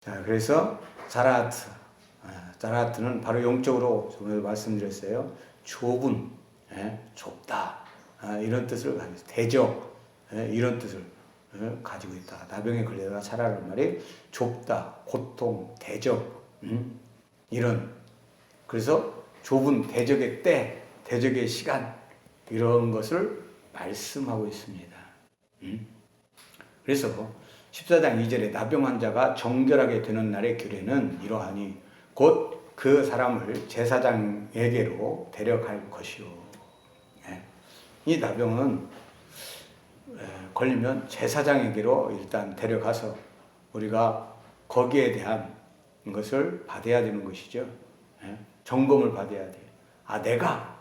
자, 그래서 자라하트. 자라하트는 바로 영적으로 전에 말씀드렸어요. 좁은, 좁다. 이런 뜻을 가지고 있어요. 대적, 이런 뜻을 가지고 있다. 나병에 걸려다가 자라는 말이 좁다, 고통, 대적, 이런. 그래서 좁은 대적의 때, 대적의 시간, 이런 것을 말씀하고 있습니다. 그래서 14장 2절에 나병 환자가 정결하게 되는 날의 규례는 이러하니 곧 그 사람을 제사장에게로 데려갈 것이요. 이 나병은 걸리면 제사장에게로 일단 데려가서 우리가 거기에 대한 것을 받아야 되는 것이죠. 점검을 받아야 돼요. 내가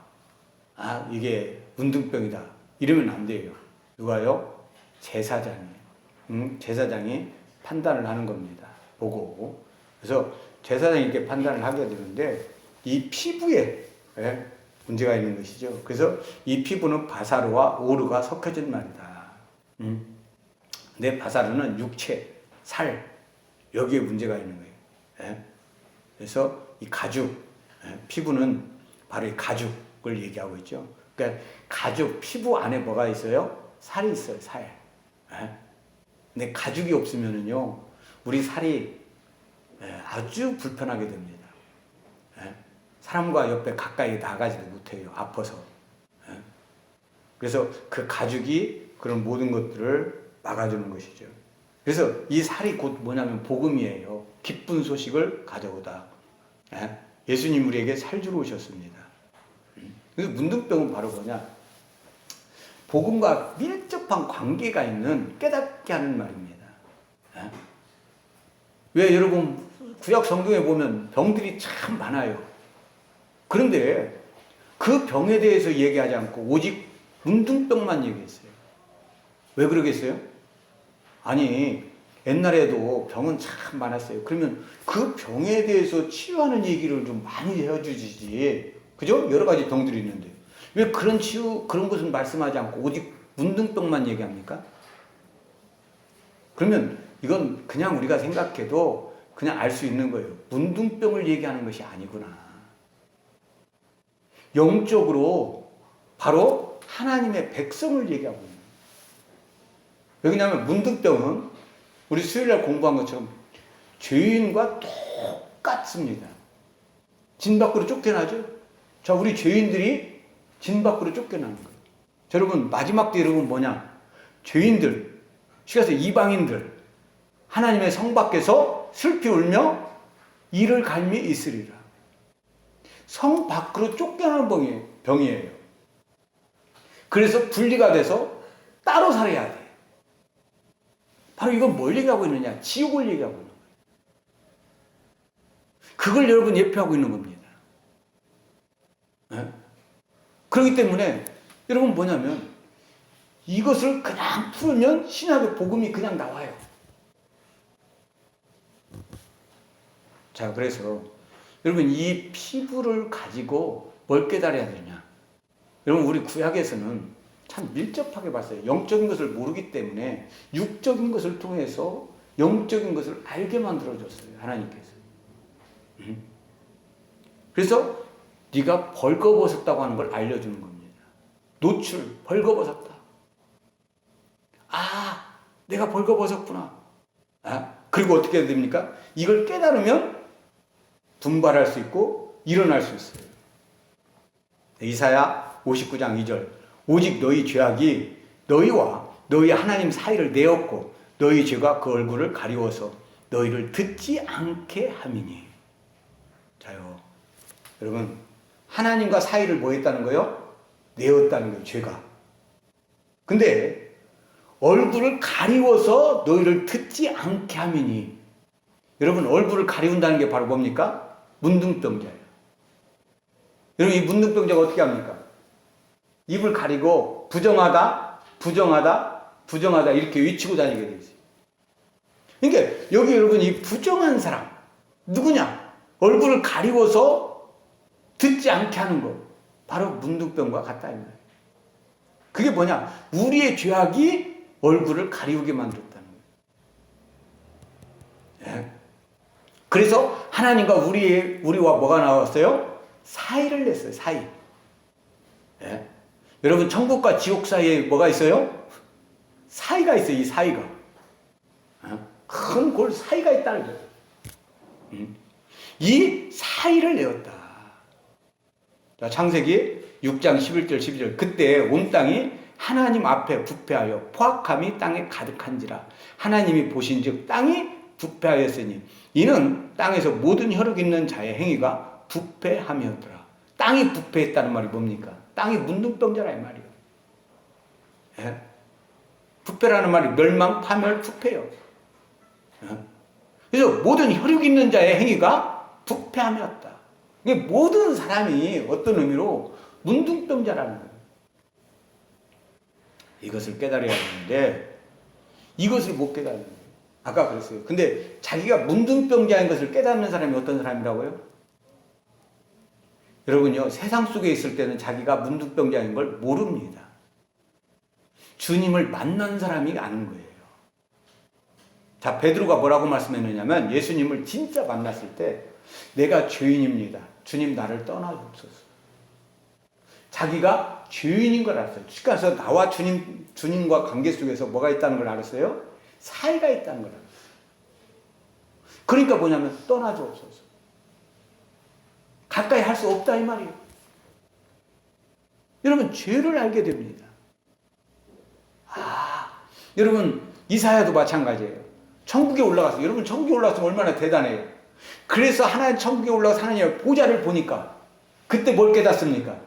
이게 문둥병이다 이러면 안 돼요. 누가요? 제사장이에요. 제사장이 판단을 하는 겁니다. 보고. 그래서 제사장이 이렇게 판단을 하게 되는데 이 피부에 문제가 있는 것이죠. 그래서 이 피부는 바사르와 오르가 섞여진 말이다. 근데 바사르는 육체, 살, 여기에 문제가 있는 거예요. 그래서 이 가죽, 피부는 바로 이 가죽을 얘기하고 있죠. 그러니까 가죽, 피부 안에 뭐가 있어요? 살이 있어요, 살. 근데 가죽이 없으면은요, 우리 살이 아주 불편하게 됩니다. 사람과 옆에 가까이 나가지도 못해요. 아파서. 그래서 그 가죽이 그런 모든 것들을 막아주는 것이죠. 그래서 이 살이 곧 뭐냐면 복음이에요. 기쁜 소식을 가져오다. 예수님 우리에게 살 주러 오셨습니다. 그래서 문둥병은 바로 뭐냐? 복음과 밀접한 관계가 있는 깨닫게 하는 말입니다. 왜 여러분 구약 성경에 보면 병들이 참 많아요. 그런데 그 병에 대해서 얘기하지 않고 오직 문둥병만 얘기했어요. 왜 그러겠어요? 아니 옛날에도 병은 참 많았어요. 그러면 그 병에 대해서 치유하는 얘기를 좀 많이 해주지. 그죠? 여러 가지 병들이 있는데 왜 그런 것은 말씀하지 않고 오직 문둥병만 얘기합니까? 그러면 이건 그냥 우리가 생각해도 그냥 알 수 있는 거예요. 문둥병을 얘기하는 것이 아니구나. 영적으로 바로 하나님의 백성을 얘기하고 있는 거예요. 왜냐하면 문둥병은 우리 수요일날 공부한 것처럼 죄인과 똑같습니다. 진 밖으로 쫓겨나죠? 자, 우리 죄인들이 진 밖으로 쫓겨나는 거예요. 자, 여러분, 마지막 때 여러분 뭐냐? 죄인들, 시가서 이방인들, 하나님의 성 밖에서 슬피 울며 이를 갈미 있으리라. 성 밖으로 쫓겨나는 병이에요. 그래서 분리가 돼서 따로 살아야 돼. 바로 이건 뭘 얘기하고 있느냐? 지옥을 얘기하고 있는 거예요. 그걸 여러분 예표하고 있는 겁니다. 그렇기 때문에 여러분 뭐냐면 이것을 그냥 풀면 신약의 복음이 그냥 나와요. 자, 그래서 여러분 이 피부를 가지고 뭘 깨달아야 되냐? 여러분 우리 구약에서는 참 밀접하게 봤어요. 영적인 것을 모르기 때문에 육적인 것을 통해서 영적인 것을 알게 만들어줬어요. 하나님께서. 그래서 네가 벌거벗었다고 하는 걸 알려주는 겁니다. 노출, 벌거벗었다. 내가 벌거벗었구나. 그리고 어떻게 해야 됩니까? 이걸 깨달으면 분발할 수 있고 일어날 수 있어요. 이사야 59장 2절 오직 너희 죄악이 너희와 너희 하나님 사이를 내었고 너희 죄가 그 얼굴을 가리워서 너희를 듣지 않게 함이니. 자요, 여러분 하나님과 사이를 뭐 했다는 거예요? 내었다는 거예요. 죄가. 근데 얼굴을 가리워서 너희를 듣지 않게 함이니. 여러분 얼굴을 가리운다는 게 바로 뭡니까? 문둥병자예요. 여러분 이 문둥병자가 어떻게 합니까? 입을 가리고 부정하다 이렇게 외치고 다니게 되지. 그러니까 여기 여러분 이 부정한 사람 누구냐? 얼굴을 가리워서 듣지 않게 하는 거 바로 문둥병과 같다 이 말이에요. 그게 뭐냐? 우리의 죄악이 얼굴을 가리우게 만들었다는 거예요. 그래서 하나님과 우리와 뭐가 나왔어요? 사이를 냈어요. 사이. 예? 여러분 천국과 지옥 사이에 뭐가 있어요? 사이가 있어요. 이 사이가. 큰 골 사이가 있다는 거예요. 이 사이를 내었다. 자, 창세기 6장 11절 12절. 그때 온 땅이 하나님 앞에 부패하여 포악함이 땅에 가득한지라. 하나님이 보신즉 땅이 부패하였으니 이는 땅에서 모든 혈육 있는 자의 행위가 부패함이었더라. 땅이 부패했다는 말이 뭡니까? 땅이 문둥병자라 이 말이에요. 예? 부패라는 말이 멸망, 파멸, 부패요. 예? 그래서 모든 혈육 있는 자의 행위가 부패함이었다. 이게 모든 사람이 어떤 의미로 문둥병자라는 거예요. 이것을 깨달아야 하는데 이것을 못 깨달는 거예요. 아까 그랬어요. 근데 자기가 문둥병자인 것을 깨닫는 사람이 어떤 사람이라고요? 여러분요, 세상 속에 있을 때는 자기가 문둥병자인 걸 모릅니다. 주님을 만난 사람이 아는 거예요. 자, 베드로가 뭐라고 말씀했느냐면 예수님을 진짜 만났을 때 내가 죄인입니다. 주님 나를 떠나주옵소서. 자기가 죄인인 걸 알았어요. 그래서 나와 주님과 관계 속에서 뭐가 있다는 걸 알았어요? 사이가 있다는 걸 알았어요. 그러니까 뭐냐면 떠나주옵소서. 가까이 할 수 없다 이 말이에요. 여러분 죄를 알게 됩니다. 여러분 이사야도 마찬가지예요. 천국에 올라갔어요. 여러분 천국에 올라갔으면 얼마나 대단해요. 그래서 하나님 천국에 올라가서 하나님의 보좌를 보니까 그때 뭘 깨닫습니까?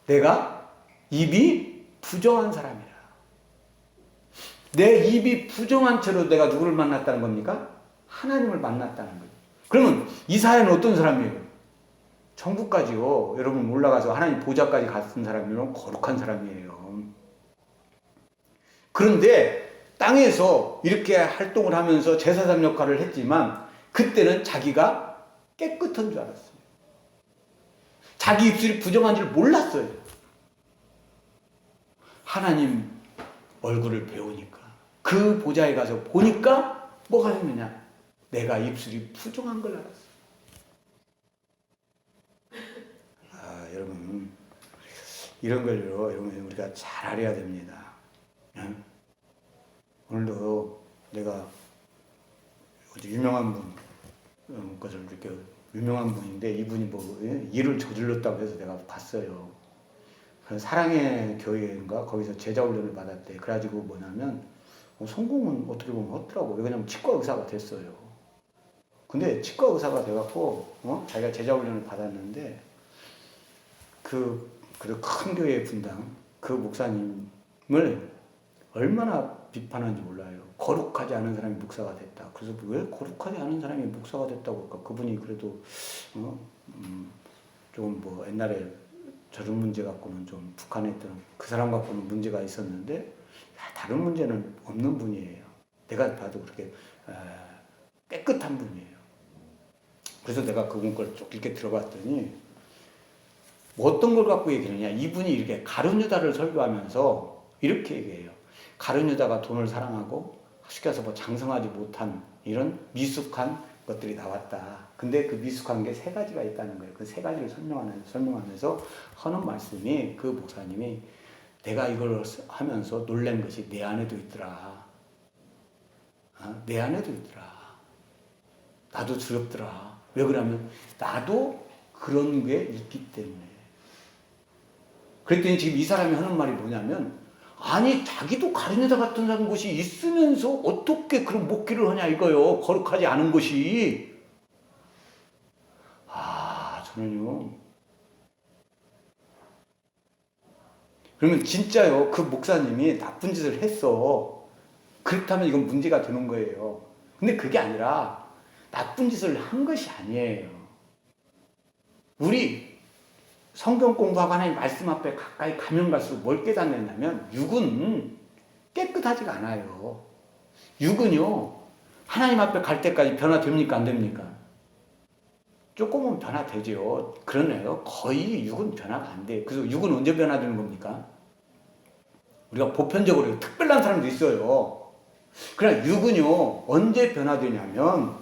내가 입이 부정한 사람이라. 내 입이 부정한 채로 내가 누구를 만났다는 겁니까? 하나님을 만났다는 거예요. 그러면 이사야는 어떤 사람이에요? 천국까지요. 여러분 올라가서 하나님 보좌까지 갔은 사람이면 거룩한 사람이에요. 그런데 땅에서 이렇게 활동을 하면서 제사장 역할을 했지만 그때는 자기가 깨끗한 줄 알았어요. 자기 입술이 부정한 줄 몰랐어요. 하나님 얼굴을 배우니까 그 보좌에 가서 보니까 뭐가 됐느냐? 내가 입술이 부정한 걸 알았어요. 여러분 이런 걸요, 여러분 우리가 잘 알아야 됩니다. 오늘도 내가 유명한 분 것을 이렇게 유명한 분인데 이분이 뭐 일을 저질렀다고 해서 내가 봤어요. 사랑의 교회인가 거기서 제자 훈련을 받았대. 그래가지고 뭐냐면 성공은 어떻게 보면 했더라고. 왜냐면 치과 의사가 됐어요. 근데 치과 의사가 돼갖고 자기가 제자 훈련을 받았는데 그 큰 교회 분당 그 목사님을 얼마나 비판하는지 몰라요. 거룩하지 않은 사람이 목사가 됐다. 그래서 왜 거룩하지 않은 사람이 목사가 됐다고 할까? 그분이 그래도 좀 뭐 옛날에 저런 문제 갖고는 좀 북한했던 그 사람 갖고는 문제가 있었는데 다른 문제는 없는 분이에요. 내가 봐도 그렇게 깨끗한 분이에요. 그래서 내가 그분 걸 쭉 이렇게 들어봤더니 어떤 걸 갖고 얘기하느냐. 이분이 이렇게 가룟유다를 설교하면서 이렇게 얘기해요. 가룟유다가 돈을 사랑하고 시켜서 뭐 장성하지 못한 이런 미숙한 것들이 나왔다. 근데 그 미숙한 게 세 가지가 있다는 거예요. 그 세 가지를 설명하면서 하는 말씀이 그 목사님이 내가 이걸 하면서 놀란 것이 내 안에도 있더라. 내 안에도 있더라. 나도 두렵더라. 왜 그러냐면 나도 그런 게 있기 때문에. 그랬더니 지금 이 사람이 하는 말이 뭐냐면 아니 자기도 가룟유다 같은 곳이 있으면서 어떻게 그런 목기를 하냐 이거요. 거룩하지 않은 것이. 저는요. 그러면 진짜요. 그 목사님이 나쁜 짓을 했어. 그렇다면 이건 문제가 되는 거예요. 근데 그게 아니라 나쁜 짓을 한 것이 아니에요. 우리 성경 공부하고 하나님 말씀 앞에 가까이 가면 갈수록 뭘 깨닫느냐면 육은 깨끗하지가 않아요. 육은요. 하나님 앞에 갈 때까지 변화됩니까? 안 됩니까? 조금은 변화되죠. 그러네요. 거의 육은 변화가 안 돼. 그래서 육은 언제 변화되는 겁니까? 우리가 보편적으로 특별한 사람도 있어요. 그러나 육은요, 언제 변화되냐면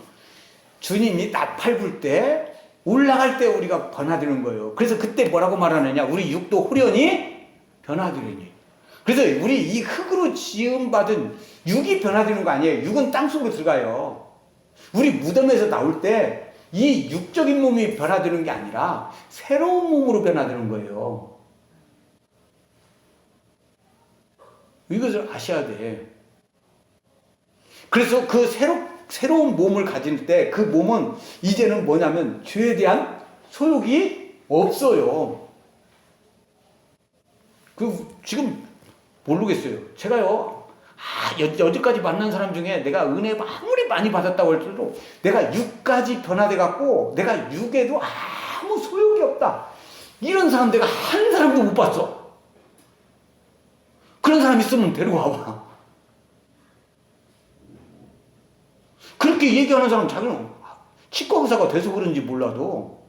주님이 나팔 불 때, 올라갈 때 우리가 변화되는 거예요. 그래서 그때 뭐라고 말하느냐? 우리 육도 후련히 변화되느니. 그래서 우리 이 흙으로 지음받은 육이 변화되는 거 아니에요. 육은 땅속으로 들어가요. 우리 무덤에서 나올 때 이 육적인 몸이 변화되는 게 아니라 새로운 몸으로 변화되는 거예요. 이것을 아셔야 돼. 그래서 그 새로운 몸을 가질 때 그 몸은 이제는 뭐냐면 죄에 대한 소욕이 없어요. 지금 모르겠어요. 제가요, 여태까지 만난 사람 중에 내가 은혜 아무리 많이 받았다고 할지라도 내가 육까지 변화돼갖고 내가 육에도 아무 소욕이 없다. 이런 사람 내가 한 사람도 못 봤어. 그런 사람 있으면 데리고 와봐. 그렇게 얘기하는 사람 자기는 치과 의사가 돼서 그런지 몰라도.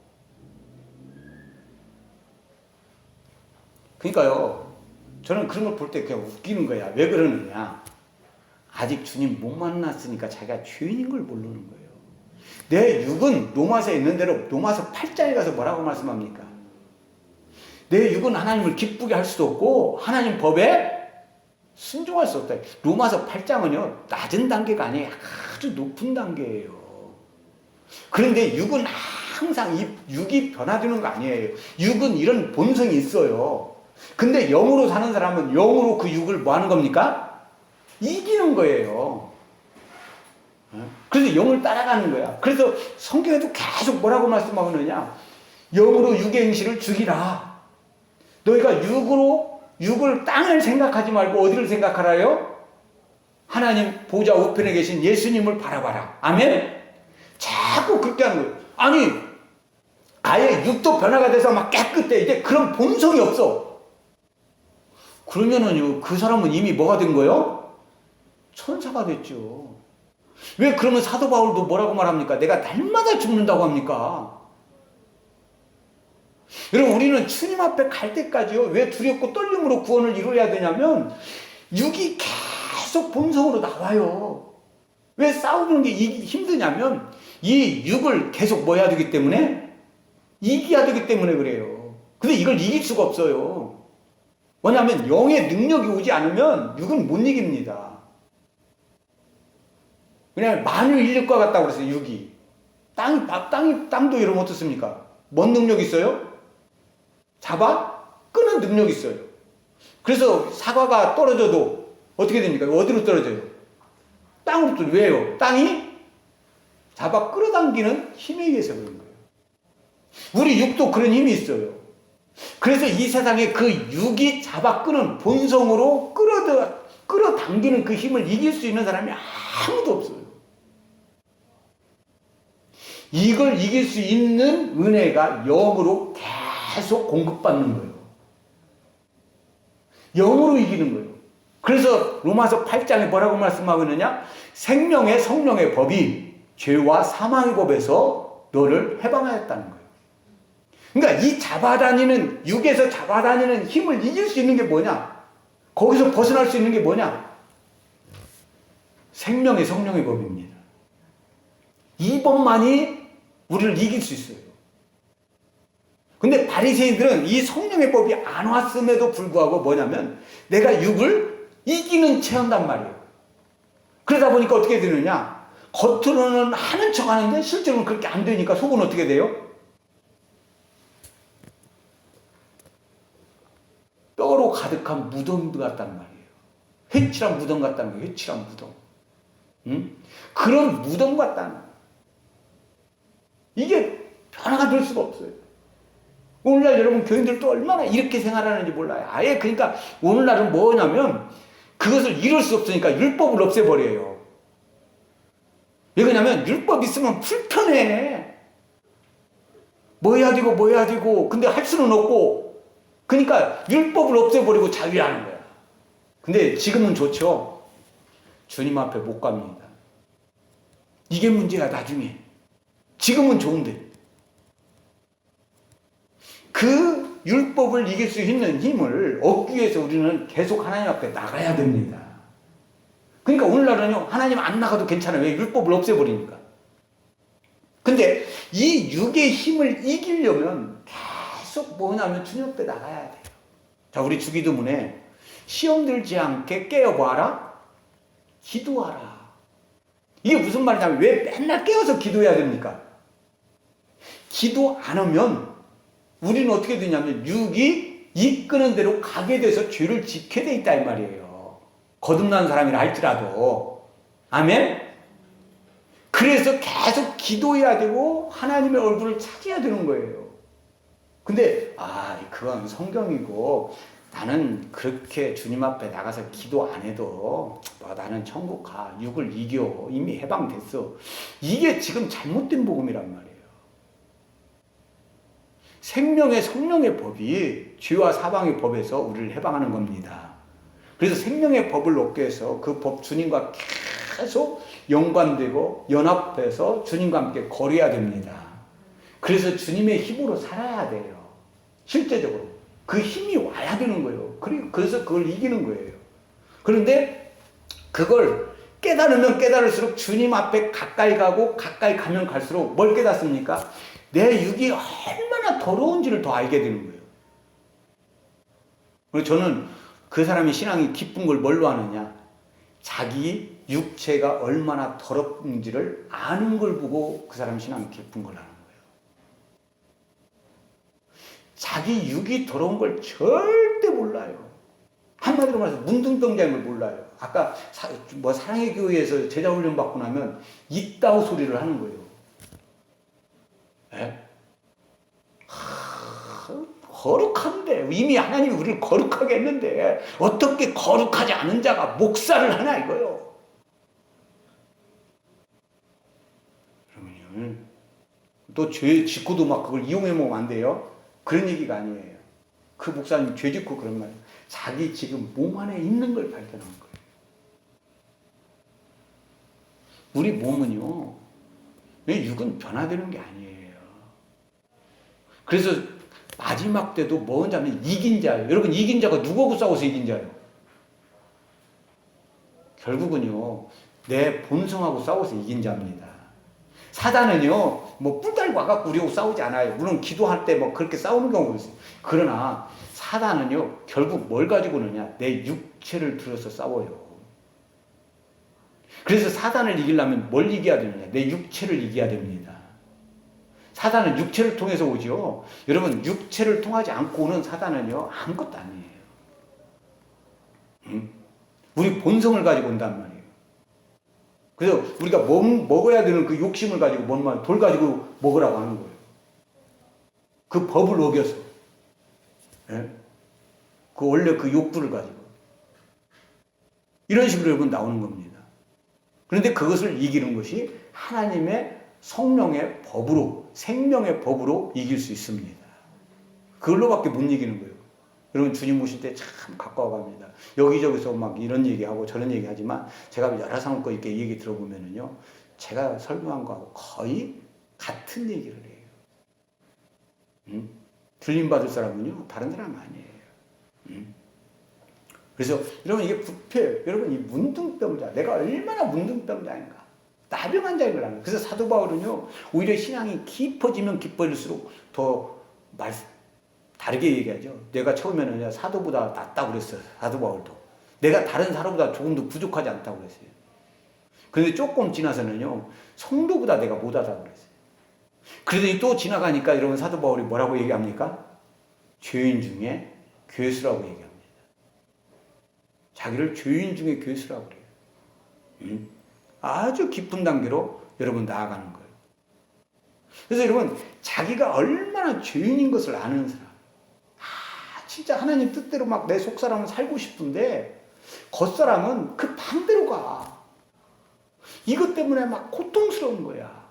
그러니까요, 저는 그런 걸 볼 때 그냥 웃기는 거야. 왜 그러느냐? 아직 주님 못 만났으니까 자기가 죄인인 걸 모르는 거예요. 내 육은 로마서에 있는 대로 로마서 8장에 가서 뭐라고 말씀합니까? 내 육은 하나님을 기쁘게 할 수도 없고 하나님 법에 순종할 수 없다. 로마서 8장은요, 낮은 단계가 아니에요. 아주 높은 단계예요. 그런데 육은 항상 육이 변화되는 거 아니에요. 육은 이런 본성이 있어요. 근데 영으로 사는 사람은 영으로 그 육을 뭐 하는 겁니까? 이기는 거예요. 그래서 영을 따라가는 거야. 그래서 성경에도 계속 뭐라고 말씀하느냐? 영으로 육의 행실을 죽이라. 너희가 육을 땅을 생각하지 말고 어디를 생각하라요? 하나님 보좌 우편에 계신 예수님을 바라봐라. 아멘? 자꾸 그렇게 하는 거예요. 아니, 아예 육도 변화가 돼서 막 깨끗해. 이제 그런 본성이 없어. 그러면은요, 그 사람은 이미 뭐가 된 거예요? 천사가 됐죠. 왜 그러면 사도 바울도 뭐라고 말합니까? 내가 날마다 죽는다고 합니까? 여러분, 우리는 주님 앞에 갈 때까지요, 왜 두렵고 떨림으로 구원을 이루어야 되냐면 육이 계속 본성으로 나와요. 왜 싸우는 게 힘드냐면 이 육을 계속 뭐 해야 되기 때문에? 이겨야 되기 때문에 그래요. 근데 이걸 이길 수가 없어요. 왜냐하면 영의 능력이 오지 않으면 육은 못 이깁니다. 그냥 만유 인력과 같다고 그랬어요. 육이 땅도 이러면 어떻습니까? 뭔 능력이 있어요? 잡아 끄는 능력이 있어요. 그래서 사과가 떨어져도 어떻게 됩니까? 어디로 떨어져요? 땅으로 떨어져요. 왜요? 땅이 잡아 끌어당기는 힘에 의해서 그런 거예요. 우리 육도 그런 힘이 있어요. 그래서 이 세상에 그 육이 잡아 끄는 본성으로 끌어당기는 그 힘을 이길 수 있는 사람이 아무도 없어요. 이걸 이길 수 있는 은혜가 영으로 계속 공급받는 거예요. 영으로 이기는 거예요. 그래서 로마서 8장에 뭐라고 말씀하고 있느냐? 생명의 성령의 법이 죄와 사망의 법에서 너를 해방하였다는 거예요. 그러니까 이 잡아다니는, 육에서 잡아다니는 힘을 이길 수 있는 게 뭐냐? 거기서 벗어날 수 있는 게 뭐냐? 생명의 성령의 법입니다. 이 법만이 우리를 이길 수 있어요. 근데 바리새인들은 이 성령의 법이 안 왔음에도 불구하고 뭐냐면 내가 육을 이기는 채 한단 말이에요. 그러다 보니까 어떻게 되느냐? 겉으로는 하는 척 하는데 실제로는 그렇게 안 되니까 속은 어떻게 돼요? 뼈로 가득한 무덤 같단 말이에요. 회칠한 무덤 같다는 거예요. 회칠한 무덤. 응? 그런 무덤 같다는 거예요. 이게 변화가 될 수가 없어요. 오늘날 여러분 교인들도 얼마나 이렇게 생활하는지 몰라요. 아예 그러니까 오늘날은 뭐냐면 그것을 이룰 수 없으니까 율법을 없애버려요. 왜 그러냐면 율법 있으면 불편해. 뭐 해야 되고 근데 할 수는 없고 그러니까 율법을 없애버리고 자위하는 거야. 근데 지금은 좋죠. 주님 앞에 못 갑니다. 이게 문제야 나중에. 지금은 좋은데 그 율법을 이길 수 있는 힘을 얻기 위해서 우리는 계속 하나님 앞에 나가야 됩니다. 그러니까 오늘날은요, 하나님 안 나가도 괜찮아요. 왜? 율법을 없애버리니까. 근데 이 육의 힘을 이기려면 계속 뭐냐면 주님 앞에 나가야 돼요. 자, 우리 주기도문에 시험 들지 않게 깨어봐라, 기도하라. 이게 무슨 말이냐면 왜 맨날 깨어서 기도해야 됩니까? 기도 안 하면 우리는 어떻게 되냐면 육이 이끄는 대로 가게 돼서 죄를 짓게 돼 있다 이 말이에요. 거듭난 사람이라 할지라도. 아멘? 그래서 계속 기도해야 되고 하나님의 얼굴을 찾아야 되는 거예요. 근데 그건 성경이고 나는 그렇게 주님 앞에 나가서 기도 안 해도 나는 천국 가. 육을 이겨. 이미 해방됐어. 이게 지금 잘못된 복음이란 말이에요. 생명의 성령의 법이 죄와 사방의 법에서 우리를 해방하는 겁니다. 그래서 생명의 법을 얻기 위해서 그 법 주님과 계속 연관되고 연합해서 주님과 함께 거려야 됩니다. 그래서 주님의 힘으로 살아야 돼요. 실제적으로. 그 힘이 와야 되는 거예요. 그래서 그걸 이기는 거예요. 그런데 그걸 깨달으면 깨달을수록 주님 앞에 가까이 가고 가까이 가면 갈수록 뭘 깨닫습니까? 내 육이 얼마나 더러운지를 더 알게 되는 거예요. 그래서 저는 그 사람의 신앙이 기쁜 걸 뭘로 아느냐? 자기 육체가 얼마나 더럽은지를 아는 걸 보고 그 사람 신앙이 기쁜 걸 아는 거예요. 자기 육이 더러운 걸 절대 몰라요. 한마디로 말해서 문둥병자인 걸 몰라요. 아까 사랑의 교회에서 제자 훈련 받고 나면 이따오 소리를 하는 거예요. 네? 거룩한데 이미 하나님이 우리를 거룩하게 했는데 어떻게 거룩하지 않은 자가 목사를 하나 이거요. 그러면 또 죄 짓고도 막 그걸 이용해 먹으면 안 돼요. 그런 얘기가 아니에요. 그 목사님 죄 짓고 그런 말이에요. 자기 지금 몸 안에 있는 걸 발견한 거예요. 우리 몸은요, 육은 변화되는 게 아니에요. 그래서 마지막 때도 뭔 자면 이긴 자예요. 여러분, 이긴 자가 누구하고 싸워서 이긴 자예요? 결국은요, 내 본성하고 싸워서 이긴 자입니다. 사단은요, 뿔 달고 와갖고 우리하고 싸우지 않아요. 물론 기도할 때 그렇게 싸우는 경우가 있어요. 그러나 사단은요, 결국 뭘 가지고 오느냐? 내 육체를 들어서 싸워요. 그래서 사단을 이기려면 뭘 이겨야 되느냐? 내 육체를 이겨야 됩니다. 사단은 육체를 통해서 오죠. 여러분, 육체를 통하지 않고 오는 사단은요, 아무것도 아니에요. 우리 본성을 가지고 온단 말이에요. 그래서 우리가 먹어야 되는 그 욕심을 가지고 돌 가지고 먹으라고 하는 거예요. 그 법을 어겨서. 예? 그 원래 그 욕구를 가지고. 이런 식으로 여러분 나오는 겁니다. 그런데 그것을 이기는 것이 하나님의 성령의 법으로, 생명의 법으로 이길 수 있습니다. 그걸로밖에 못 이기는 거예요. 여러분, 주님 오실 때 참 가까워 갑니다. 여기저기서 막 이런 얘기하고 저런 얘기하지만 제가 여러 사람과 이렇게 얘기 들어보면은요, 제가 설명한 거하고 거의 같은 얘기를 해요. 들림 받을 사람은요, 다른 사람 아니에요. 그래서 여러분, 이게 부패예요. 여러분, 이 문둥병자, 내가 얼마나 문둥병자인가, 나병한 자인 걸 아는 거예요. 그래서 사도 바울은요, 오히려 신앙이 깊어지면 깊어질수록 더 다르게 얘기하죠. 내가 처음에는 사도보다 낫다고 그랬어요. 사도 바울도. 내가 다른 사도보다 조금도 부족하지 않다고 그랬어요. 그런데 조금 지나서는요, 성도보다 내가 못하다고 그랬어요. 그러더니 또 지나가니까 여러분, 사도 바울이 뭐라고 얘기합니까? 죄인 중에 괴수라고 얘기합니다. 자기를 죄인 중에 괴수라고 그래요. 아주 깊은 단계로 여러분 나아가는 거예요. 그래서 여러분, 자기가 얼마나 죄인인 것을 아는 사람, 진짜 하나님 뜻대로 막 내 속사람은 살고 싶은데 겉사람은 그 반대로 가. 이것 때문에 막 고통스러운 거야.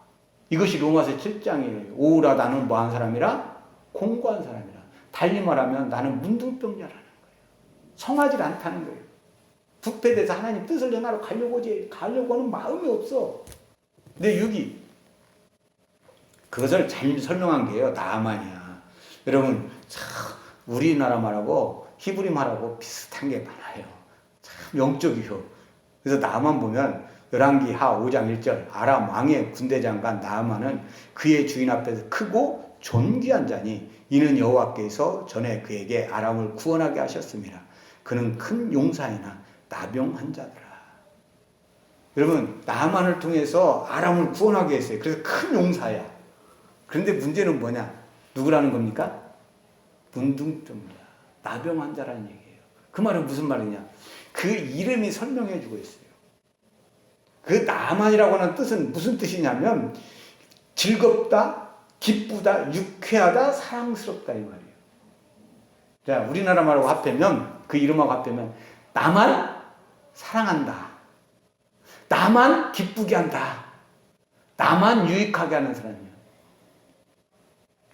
이것이 로마서 7장이에요. 오라, 나는 뭐한 사람이라? 공고한 사람이라. 달리 말하면 나는 문둥병자라는 거예요. 성하지 않다는 거예요. 부패돼서 하나님 뜻을 내 나로 가려고 하는 마음이 없어. 내 육이. 그것을 잘 설명한 게요, 나아만이야. 여러분, 참 우리나라 말하고 히브리 말하고 비슷한 게 많아요. 참 영적이요. 그래서 나만 보면 열왕기하 5장 1절 아람 왕의 군대장관 나아만은 그의 주인 앞에서 크고 존귀한 자니 이는 여호와께서 전에 그에게 아람을 구원하게 하셨습니다. 그는 큰 용사이나 나병 환자더라. 여러분 나아만을 통해서 아람을 구원하게 했어요. 그래서 큰 용사야. 그런데 문제는 뭐냐? 누구라는 겁니까? 문둥병자, 나병 환자라는 얘기예요. 그 말은 무슨 말이냐? 그 이름이 설명해 주고 있어요. 그 나만이라고 하는 뜻은 무슨 뜻이냐면 즐겁다, 기쁘다, 유쾌하다, 사랑스럽다 이 말이에요. 자, 우리나라 말하고 합하면 그 이름하고 합하면 나만 사랑한다. 나만 기쁘게 한다. 나만 유익하게 하는 사람이에요.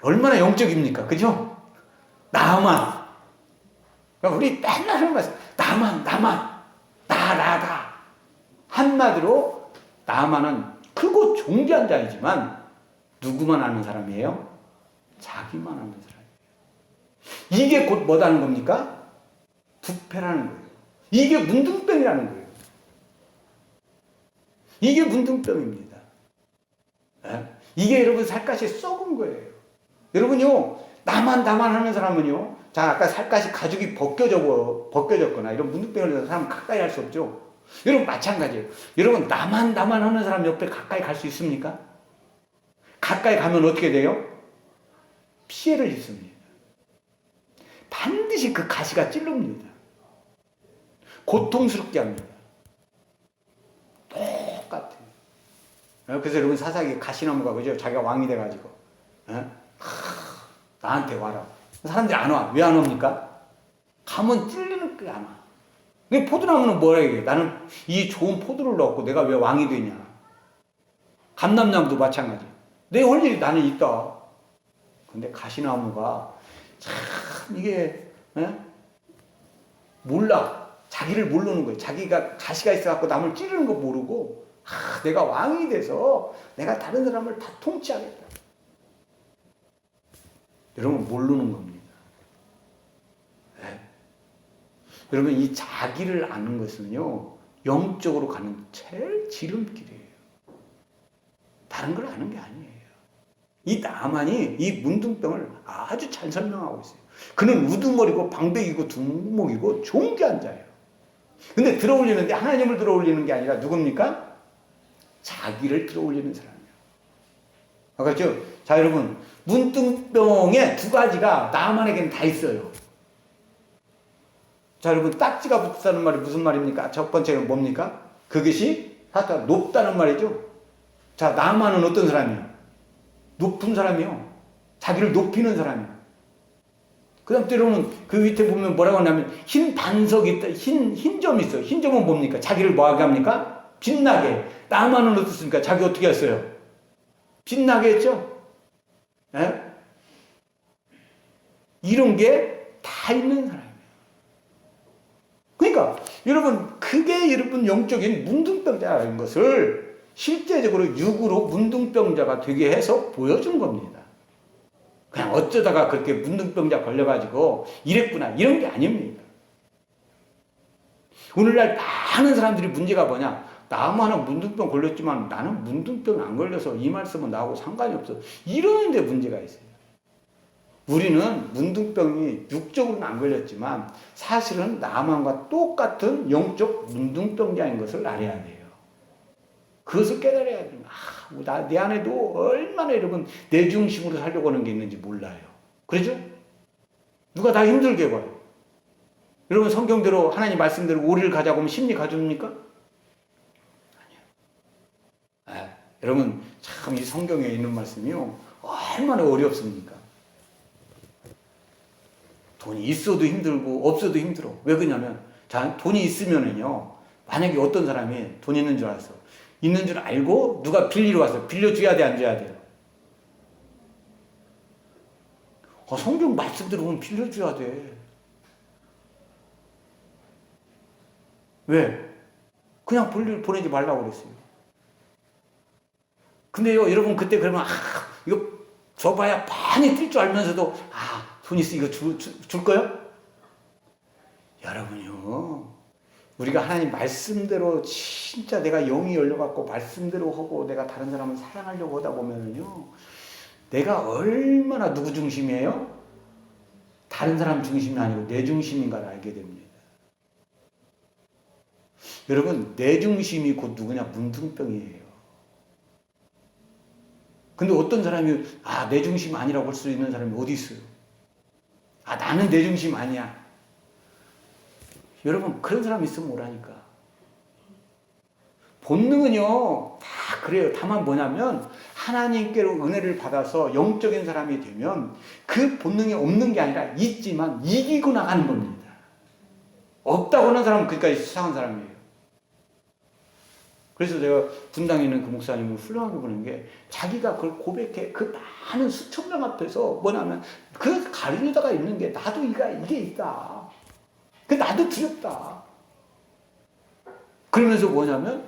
얼마나 영적입니까? 그죠? 나만. 그러니까 우리 맨날 하는 말씀. 나만. 나다. 한마디로 나만은 크고 존귀한 자이지만 누구만 아는 사람이에요? 자기만 아는 사람이에요. 이게 곧 뭐라는 겁니까? 부패라는 거예요. 이게 문둥병이라는 거예요. 이게 문둥병입니다. 네? 이게 여러분 살갗이 썩은 거예요. 여러분요, 나만 하는 사람은요, 자, 아까 살갗이 가죽이 벗겨졌거나 이런 문둥병을 가진 사람은 가까이 할 수 없죠. 여러분, 마찬가지예요. 여러분, 나만 하는 사람 옆에 가까이 갈 수 있습니까? 가까이 가면 어떻게 돼요? 피해를 입습니다. 반드시 그 가시가 찔릅니다. 고통스럽게 합니다. 똑같아요. 그래서 여러분 사사기 가시나무가 그죠? 자기가 왕이 돼가지고 나한테 와라. 사람들이 안 와. 왜 안 옵니까? 가면 찔리는 게 안 와. 근데 포도나무는 뭐라 얘기해? 나는 이 좋은 포도를 넣었고 내가 왜 왕이 되냐? 감람나무도 마찬가지. 내 할 일이 나는 있다. 근데 가시나무가 참 이게 몰라. 자기를 모르는 거예요. 자기가 가시가 있어갖고 남을 찌르는 거 모르고 내가 왕이 돼서 내가 다른 사람을 다 통치하겠다. 여러분 모르는 겁니다. 네. 여러분 이 자기를 아는 것은요 영적으로 가는 제일 지름길이에요. 다른 걸 아는 게 아니에요. 이 나만이 이 문둥병을 아주 잘 설명하고 있어요. 그는 우두머리고 방백이고 두목이고 존귀한 자예요. 근데 들어올리는데 하나님을 들어올리는 게 아니라 누굽니까? 자기를 들어올리는 사람이에요. 그렇죠? 자, 여러분 문둥병의 두 가지가 나만에게는 다 있어요. 자, 여러분 딱지가 붙다는 말이 무슨 말입니까? 첫 번째는 뭡니까? 그것이 사탄 높다는 말이죠. 자, 나만은 어떤 사람이에요? 높은 사람이요. 자기를 높이는 사람이에요. 그 다음 또 여러분 그 밑에 보면 뭐라고 하냐면 흰 반석이 있다. 흰 점이 있어요. 흰 점은 뭡니까? 자기를 뭐하게 합니까? 빛나게. 나만은 어떻습니까? 자기 어떻게 했어요? 빛나게 했죠? 예? 이런 게 다 있는 사람이에요. 그러니까 여러분 그게 여러분 영적인 문둥병자라는 것을 실제적으로 육으로 문둥병자가 되게 해서 보여준 겁니다. 그냥 어쩌다가 그렇게 문둥병자 걸려가지고 이랬구나 이런 게 아닙니다. 오늘날 많은 사람들이 문제가 뭐냐? 나만은 문둥병 걸렸지만 나는 문둥병 안 걸려서 이 말씀은 나하고 상관이 없어. 이러는데 문제가 있어요. 우리는 문둥병이 육적으로는 안 걸렸지만 사실은 나만과 똑같은 영적 문둥병자인 것을 알아야 돼요. 그것을 깨달아야 돼요. 내 안에도 얼마나 여러분 내 중심으로 살려고 하는 게 있는지 몰라요. 그렇죠? 누가 다 힘들게 봐요. 여러분 성경대로 하나님 말씀대로 오리를 가자고 하면 심리 가져옵니까? 아니요. 여러분 참 이 성경에 있는 말씀이요 얼마나 어렵습니까? 돈이 있어도 힘들고 없어도 힘들어. 왜 그러냐면 자 돈이 있으면은요 만약에 어떤 사람이 돈 있는 줄 알았어. 있는 줄 알고 누가 빌리러 왔어. 빌려줘야 돼, 안 줘야 돼요? 성경 말씀대로 보면 빌려줘야 돼. 왜? 그냥 보내지 말라고 그랬어요. 근데요, 여러분 그때 그러면 이거 줘봐야 많이 뛸 줄 알면서도 돈 있어 이거 줄 거요? 여러분요, 우리가 하나님 말씀대로 진짜 내가 영이 열려갖고 말씀대로 하고 내가 다른 사람을 사랑하려고 하다 보면은요, 내가 얼마나 누구 중심이에요? 다른 사람 중심이 아니고 내 중심인가를 알게 됩니다. 여러분, 내 중심이 곧 누구냐? 문둥병이에요. 근데 어떤 사람이 내 중심 아니라고 할 수 있는 사람이 어디 있어요? 나는 내 중심 아니야. 여러분, 그런 사람 있으면 오라니까. 본능은요 다 그래요. 다만 뭐냐면 하나님께로 은혜를 받아서 영적인 사람이 되면 그 본능이 없는 게 아니라 있지만 이기고 나가는 겁니다. 없다고 하는 사람은 그까지 수상한 사람이에요. 그래서 제가 분당에 있는 그 목사님을 훌륭하게 보는 게, 자기가 그걸 고백해 그 많은 수천 명 앞에서 뭐냐면 그 가리려다가 있는 게 나도 이게 있다. 그 나도 두렵다. 그러면서 뭐냐면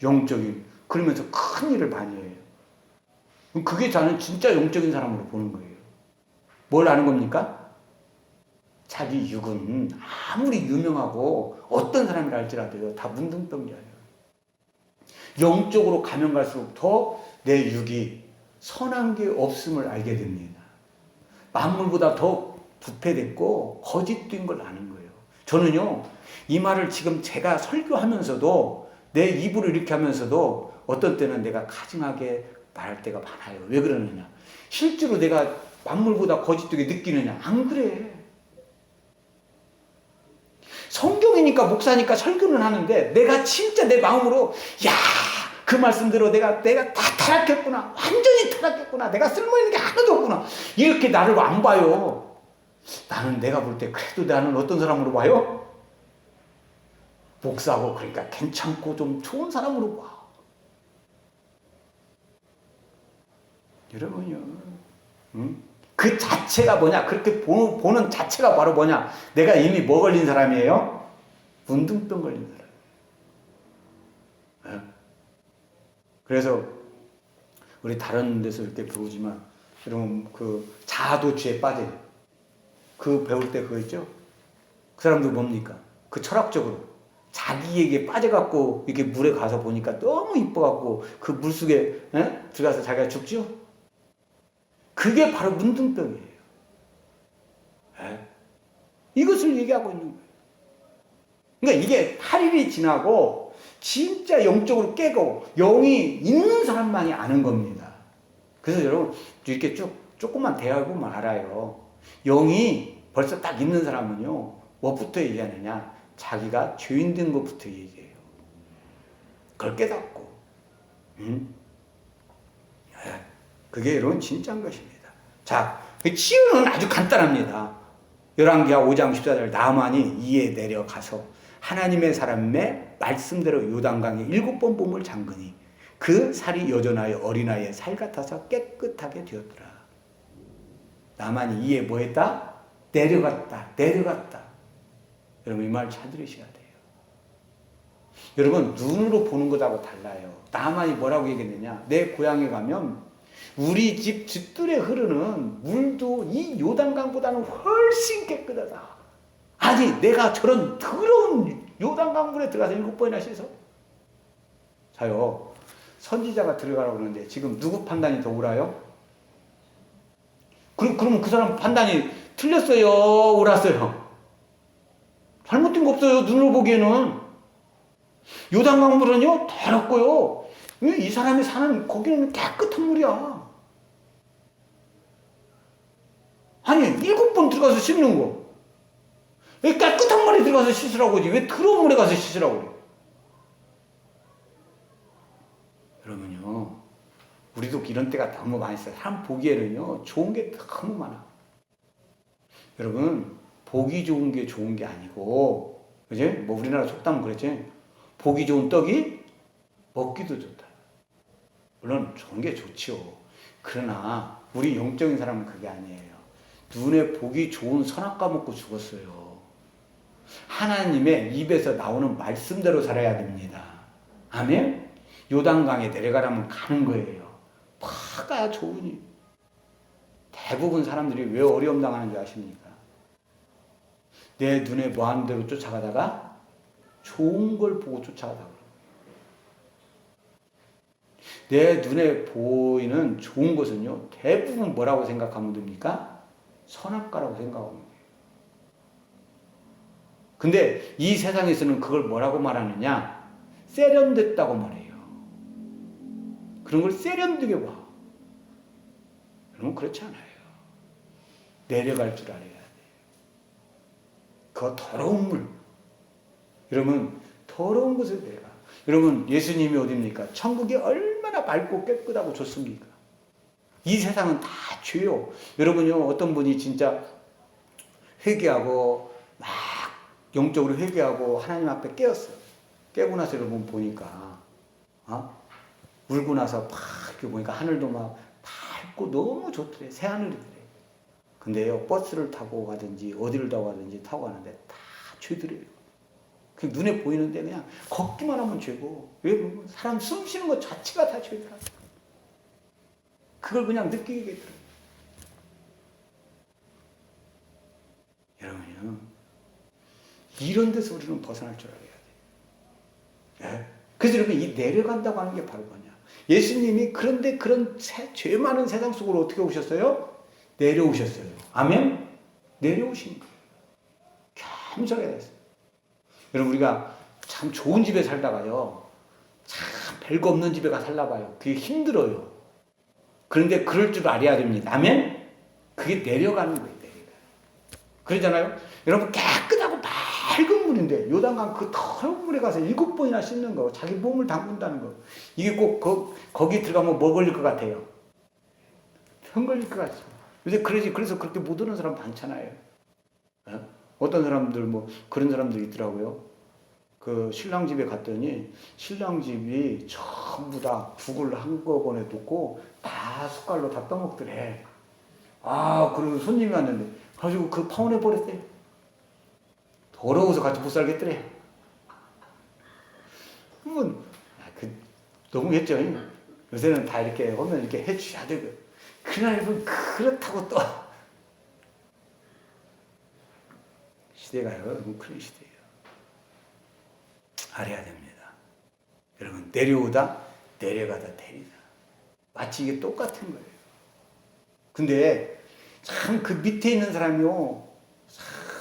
영적인, 그러면서 큰 일을 많이 해요. 그게 저는 진짜 영적인 사람으로 보는 거예요. 뭘 아는 겁니까? 자기 육은 아무리 유명하고 어떤 사람이라 할지라도요, 다 문둥병이에요. 영적으로 가면 갈수록 더 내 육이 선한 게 없음을 알게 됩니다. 만물보다 더 부패됐고 거짓된 걸 아는 거예요. 저는요, 이 말을 지금 제가 설교하면서도 내 입으로 이렇게 하면서도 어떤 때는 내가 가증하게 말할 때가 많아요. 왜 그러느냐? 실제로 내가 만물보다 거짓되게 느끼느냐? 안 그래. 성경이니까 목사니까 설교는 하는데 내가 진짜 내 마음으로 그 말씀대로 내가 다 타락했구나. 완전히 타락했구나. 내가 쓸모있는 게 하나도 없구나. 이렇게 나를 안 봐요. 나는 내가 볼 때 그래도 나는 어떤 사람으로 봐요? 목사고 그러니까 괜찮고 좀 좋은 사람으로 봐. 여러분요. 그 자체가 뭐냐? 그렇게 보는 자체가 바로 뭐냐? 내가 이미 뭐 걸린 사람이에요? 문둥병 걸린 사람. 그래서 우리 다른 데서 이렇게 배우지만, 여러분 그 자아도취에 빠져요. 그 배울 때 그거 있죠? 그 사람들 뭡니까? 그 철학적으로 자기에게 빠져갖고 이렇게 물에 가서 보니까 너무 이뻐갖고 그 물속에 들어가서 자기가 죽죠? 그게 바로 문둥병이에요. 이것을 얘기하고 있는 거예요. 그러니까 이게 8일이 지나고 진짜 영적으로 깨고 영이 있는 사람만이 아는 겁니다. 그래서 여러분 이렇게 조금만 대화해보면 알아요. 영이 벌써 딱 있는 사람은요, 뭐부터 얘기하느냐? 자기가 죄인 된 것부터 얘기해요. 그걸 깨닫고. 그게 여러분 진짜인 것입니다. 자, 치유는 아주 간단합니다. 열왕기하 5장 14절, 나만이 이에 내려가서 하나님의 사람의 말씀대로 요단강에 7번 몸을 잠그니 그 살이 여전하여 어린아이의 살 같아서 깨끗하게 되었더라. 나만이 이에 뭐 했다? 내려갔다. 여러분 이 말 잘 들으셔야 돼요. 여러분 눈으로 보는 것하고 달라요. 나만이 뭐라고 얘기했느냐? 내 고향에 가면 우리 집 뒷뜰에 흐르는 물도 이 요단강보다는 훨씬 깨끗하다. 아니 내가 저런 더러운 요단강 물에 들어가서 7번이나 씻어? 자요, 선지자가 들어가라고 그러는데 지금 누구 판단이 더 옳아요? 그러면 그 사람 판단이 틀렸어요? 옳았어요? 잘못된 거 없어요. 눈으로 보기에는. 요단강 물은요 더럽고요, 이 사람이 사는 거기는 깨끗한 물이야. 아니 7번 들어가서 씻는 거, 왜 깨끗한 물에 들어가서 씻으라고 하지? 왜 더러운 물에 가서 씻으라고 그래? 여러분요, 우리도 이런 때가 너무 많이 있어요. 사람 보기에는요 좋은 게 너무 많아. 여러분 보기 좋은 게 좋은 게 아니고, 그지? 뭐 우리나라 속담은 그랬지. 보기 좋은 떡이 먹기도 좋다. 물론 좋은 게 좋지요. 그러나 우리 영적인 사람은 그게 아니에요. 눈에 보기 좋은 선악과 먹고 죽었어요. 하나님의 입에서 나오는 말씀대로 살아야 됩니다. 아멘? 요단강에 내려가라면 가는 거예요. 파가 좋으니. 대부분 사람들이 왜 어려움 당하는 줄 아십니까? 내 눈에 뭐 하는 대로 쫓아가다가 좋은 걸 보고 쫓아가다. 내 눈에 보이는 좋은 것은요, 대부분 뭐라고 생각하면 됩니까? 선악과라고 생각하면 돼요. 근데 이 세상에서는 그걸 뭐라고 말하느냐? 세련됐다고 말해요. 그런 걸 세련되게 봐. 그러면 그렇지 않아요. 내려갈 줄 알아야 돼요. 그 더러운 물. 여러분, 더러운 것을 내려가. 여러분, 예수님이 어딥니까? 천국이 얼마나 밝고 깨끗하고 좋습니까? 이 세상은 다 죄요. 여러분요, 어떤 분이 진짜 회개하고 막 영적으로 회개하고 하나님 앞에 깨었어요. 깨고 나서 여러분 보니까 울고 나서 막 이렇게 보니까 하늘도 막 밝고 너무 좋더래. 새하늘이더래. 근데요, 버스를 타고 가든지 어디를 타고 가는데 다 죄들이에요. 그냥 눈에 보이는데 그냥 걷기만 하면 죄고, 왜 사람 숨 쉬는 것 자체가 다 죄더라. 그걸 그냥 느끼게 되더라고요. 여러분요, 이런 데서 우리는 벗어날 줄 알아야 돼요. 네? 그래서 여러분, 이 내려간다고 하는 게 바로 뭐냐? 예수님이 그런데 그런 죄 많은 세상 속으로 어떻게 오셨어요? 내려오셨어요. 아멘? 내려오신 거예요. 겸손하게 됐어요. 여러분, 우리가 참 좋은 집에 살다가요, 참 별거 없는 집에 가 살라봐요. 그게 힘들어요. 그런데 그럴 줄 알아야 됩니다. 아멘? 그게 내려가는 거예요. 그러잖아요. 여러분, 깨끗하고 맑은 물인데 요단강 그 더러운 물에 가서 7번이나 씻는 거, 자기 몸을 담근다는 거, 이게 꼭 거기 들어가면 뭐 걸릴 것 같아요? 병 걸릴 것 같죠. 요새 그래서 그렇게 못 오는 사람 많잖아요. 어떤 사람들 그런 사람들 있더라고요. 그 신랑 집에 갔더니 신랑 집이 전부 다 국을 한꺼번에 놓고 다 숟갈로 다 떠먹더래. 그리고 손님이 왔는데 가지고 그 파혼해 버렸대요. 더러워서 같이 못 살겠더래. 그러면 너무했죠. 요새는 다 이렇게 하면 이렇게 해주셔야 되고, 그날은 그렇다고 또 시대가요, 그런 시대예요. 알아야 됩니다. 여러분, 내려오다 내려가다 내리다, 마치 이게 똑같은 거예요. 근데 참 그 밑에 있는 사람이요,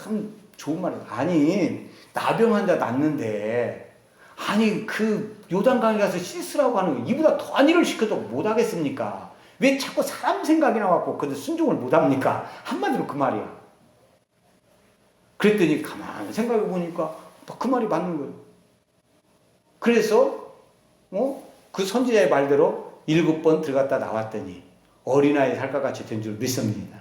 참 좋은 말이에요. 아니, 나병 환자 낫는데, 아니 그 요단강에 가서 씻으라고 하는 거, 이보다 더한 일을 시켜도 못 하겠습니까? 왜 자꾸 사람 생각이 나갖고 근데 순종을 못 합니까? 한마디로 그 말이야. 그랬더니 가만히 생각해 보니까 그 말이 맞는 거예요. 그래서 그 선지자의 말대로 7번 들어갔다 나왔더니 어린아이 살과 같이 된 줄 믿습니다.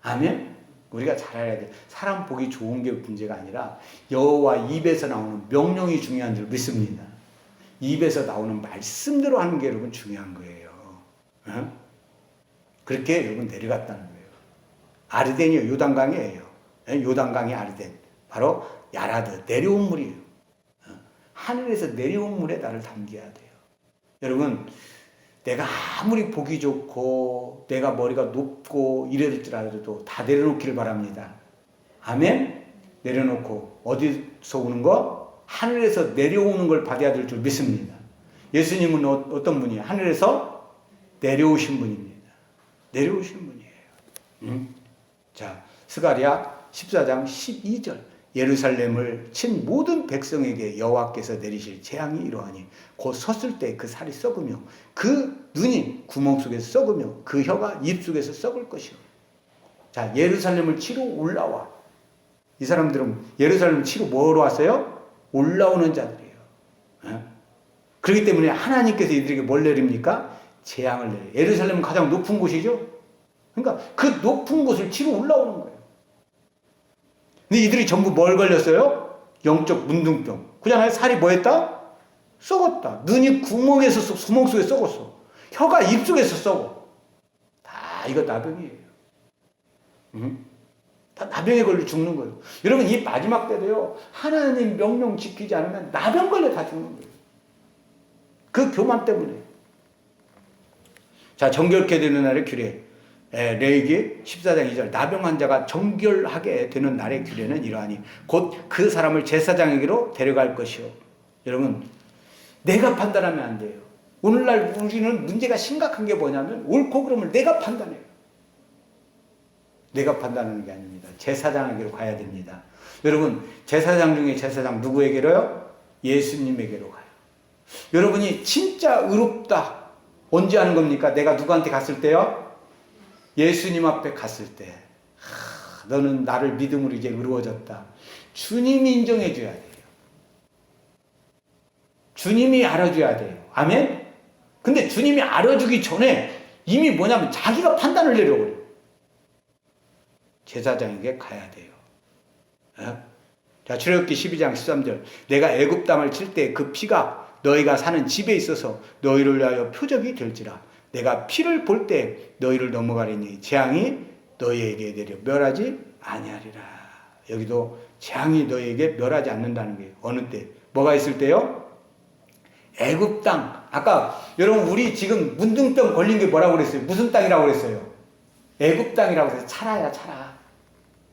아멘? 우리가 잘 알아야 돼. 사람 보기 좋은 게 문제가 아니라 여호와 입에서 나오는 명령이 중요한 줄 믿습니다. 입에서 나오는 말씀대로 하는 게 여러분 중요한 거예요. 그렇게 여러분 내려갔다는 거예요. 아르덴이요, 요단강이에요. 요단강이 아르덴. 바로 야라드, 내려온 물이에요. 하늘에서 내려온 물에 나를 담겨야 돼요. 여러분, 내가 아무리 보기 좋고 내가 머리가 높고 이럴지라도 다 내려놓기를 바랍니다. 아멘? 내려놓고 어디서 오는 거? 하늘에서 내려오는 걸 받아야 될 줄 믿습니다. 예수님은 어떤 분이에요? 하늘에서 내려오신 분입니다. 내려오신 분이에요. 자, 스가랴 14장 12절. 예루살렘을 친 모든 백성에게 여호와께서 내리실 재앙이 이러하니 곧 섰을 때 그 살이 썩으며 그 눈이 구멍 속에서 썩으며 그 혀가 입 속에서 썩을 것이요. 자, 예루살렘을 치러 올라와. 이 사람들은 예루살렘을 치러 뭐로 왔어요? 올라오는 자들이에요. 그렇기 때문에 하나님께서 이들에게 뭘 내립니까? 재앙을 내려요. 예루살렘은 가장 높은 곳이죠. 그러니까 그 높은 곳을 치러 올라오는 거예요. 근데 이들이 전부 뭘 걸렸어요? 영적 문둥병. 그잖아요. 살이 뭐 했다? 썩었다. 눈이 구멍 속에 썩었어. 혀가 입속에서 썩어. 다 이거 나병이에요. 다 나병에 걸려 죽는 거예요. 여러분, 이 마지막 때도요, 하나님 명령 지키지 않으면 나병 걸려 다 죽는 거예요. 그 교만 때문에. 자, 정결케 되는 날의 규례. 레위기 14장 2절 나병 환자가 정결하게 되는 날의 규례는 이러하니 곧 그 사람을 제사장에게로 데려갈 것이요. 여러분, 내가 판단하면 안 돼요. 오늘날 우리는 문제가 심각한 게 뭐냐면 옳고 그름을 내가 판단해요. 내가 판단하는 게 아닙니다. 제사장에게로 가야 됩니다. 여러분, 제사장 중에 제사장 누구에게로요? 예수님에게로 가요. 여러분이 진짜 의롭다 언제 하는 겁니까? 내가 누구한테 갔을 때요? 예수님 앞에 갔을 때, 너는 나를 믿음으로 이제 의로워졌다. 주님이 인정해 줘야 돼요. 주님이 알아줘야 돼요. 아멘? 근데 주님이 알아주기 전에 이미 뭐냐면 자기가 판단을 내려버려요. 제사장에게 가야 돼요. 자, 출애굽기 12장 13절 내가 애굽 땅을 칠 때 그 피가 너희가 사는 집에 있어서 너희를 위하여 표적이 될지라. 내가 피를 볼 때 너희를 넘어가리니 재앙이 너희에게 내려 멸하지 아니하리라. 여기도 재앙이 너희에게 멸하지 않는다는 게 어느 때? 뭐가 있을 때요? 애굽 땅. 아까 여러분 우리 지금 문둥병 걸린 게 뭐라고 그랬어요? 무슨 땅이라고 그랬어요? 애굽 땅이라고 그랬어요. 차라야 차라.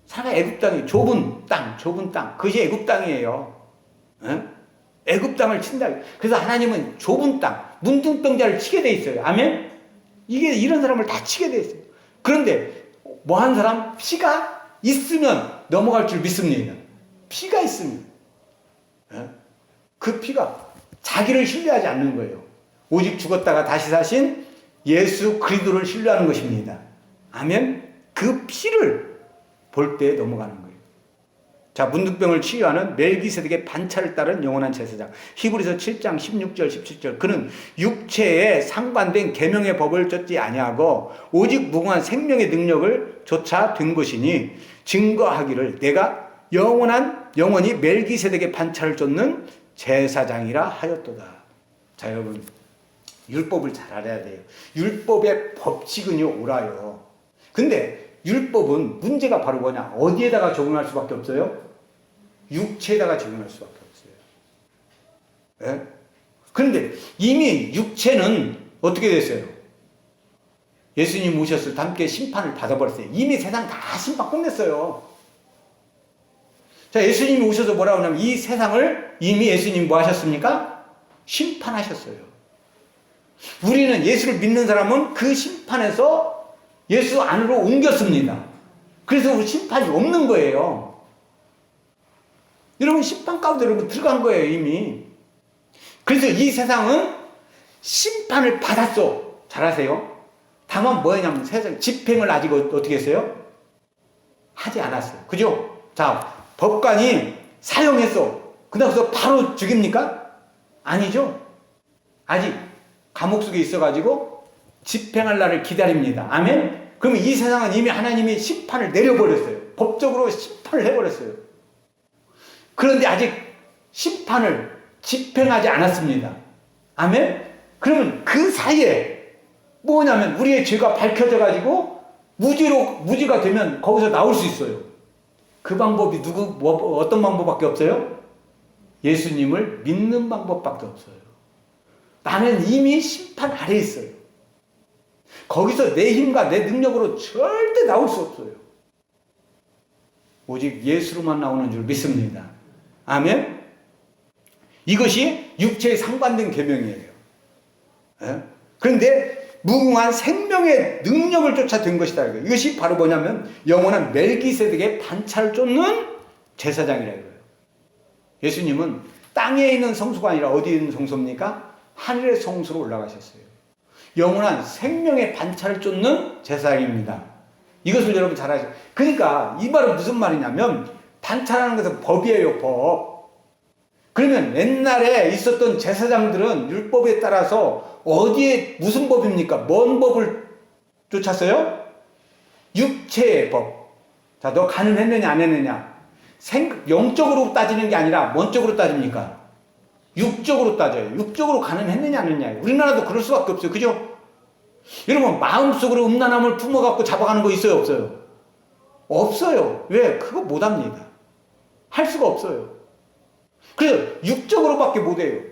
차라 애굽 땅이 좁은 땅. 그것이 애굽 땅이에요. 애굽 땅을 친다. 그래서 하나님은 좁은 땅, 문둥병자를 치게 돼 있어요. 아멘? 이게 이런 사람을 다 치게 돼 있어요. 그런데 뭐 한 사람 피가 있으면 넘어갈 줄 믿습니다. 피가 있으면 그 피가 자기를 신뢰하지 않는 거예요. 오직 죽었다가 다시 사신 예수 그리스도를 신뢰하는 것입니다. 아멘? 그 피를 볼 때 넘어가는 거예요. 자, 문둥병을 치유하는 멜기세덱의 반차를 따른 영원한 제사장. 히브리서 7장 16절 17절 그는 육체에 상반된 계명의 법을 쫓지 아니하고 오직 무궁한 생명의 능력을 쫓아 된 것이니 증거하기를 내가 영원히 멜기세덱의 반차를 쫓는 제사장이라 하였도다. 자, 여러분, 율법을 잘 알아야 돼요. 율법의 법칙은요 옳아요. 근데 율법은 문제가 바로 뭐냐? 어디에다가 적용할 수밖에 없어요? 육체에다가 적용할 수밖에 없어요. 예? 그런데 이미 육체는 어떻게 됐어요? 예수님 오셨을 때 함께 심판을 받아버렸어요. 이미 세상 다 심판 끝냈어요. 자, 예수님이 오셔서 뭐라고 하냐면 이 세상을 이미 예수님이 뭐 하셨습니까? 심판하셨어요. 우리는 예수를 믿는 사람은 그 심판에서 예수 안으로 옮겼습니다. 그래서 심판이 없는 거예요. 여러분 심판 가운데 여러분 들어간 거예요 이미. 그래서 이 세상은 심판을 받았어. 잘하세요. 다만 뭐냐면 세상 집행을 아직 어떻게 했어요? 하지 않았어요. 그죠? 자, 법관이 사형했어. 그다음서 바로 죽입니까? 아니죠. 아직 감옥 속에 있어가지고 집행할 날을 기다립니다. 아멘? 그러면 이 세상은 이미 하나님이 심판을 내려버렸어요. 법적으로 심판을 해버렸어요. 그런데 아직 심판을 집행하지 않았습니다. 아멘? 그러면 그 사이에 뭐냐면 우리의 죄가 밝혀져가지고 무지가 되면 거기서 나올 수 있어요. 그 방법이 어떤 방법밖에 없어요? 예수님을 믿는 방법밖에 없어요. 나는 이미 심판 아래에 있어요. 거기서 내 힘과 내 능력으로 절대 나올 수 없어요. 오직 예수로만 나오는 줄 믿습니다. 아멘? 이것이 육체에 상반된 계명이에요. 그런데 무궁한 생명의 능력을 쫓아 된 것이다. 이것이 바로 뭐냐면 영원한 멜기세덱의 반차를 쫓는 제사장이라 이거예요. 예수님은 땅에 있는 성소가 아니라 어디에 있는 성소입니까? 하늘의 성소로 올라가셨어요. 영원한 생명의 반차를 쫓는 제사장입니다. 이것을 여러분 잘 아시죠? 그러니까 이 말은 무슨 말이냐면 반차라는 것은 법이에요, 법. 그러면 옛날에 있었던 제사장들은 율법에 따라서 어디에 무슨 법입니까? 뭔 법을 쫓았어요? 육체의 법. 자, 너 가늠했느냐 안 했느냐? 영적으로 따지는 게 아니라 뭔 쪽으로 따집니까? 육적으로 따져요. 육적으로 가늠했느냐 안 했느냐. 우리나라도 그럴 수밖에 없어요. 그죠? 여러분 마음속으로 음란함을 품어갖고 잡아가는 거 있어요, 없어요? 없어요. 왜? 그거 못합니다. 할 수가 없어요. 그래서 육적으로밖에 못해요.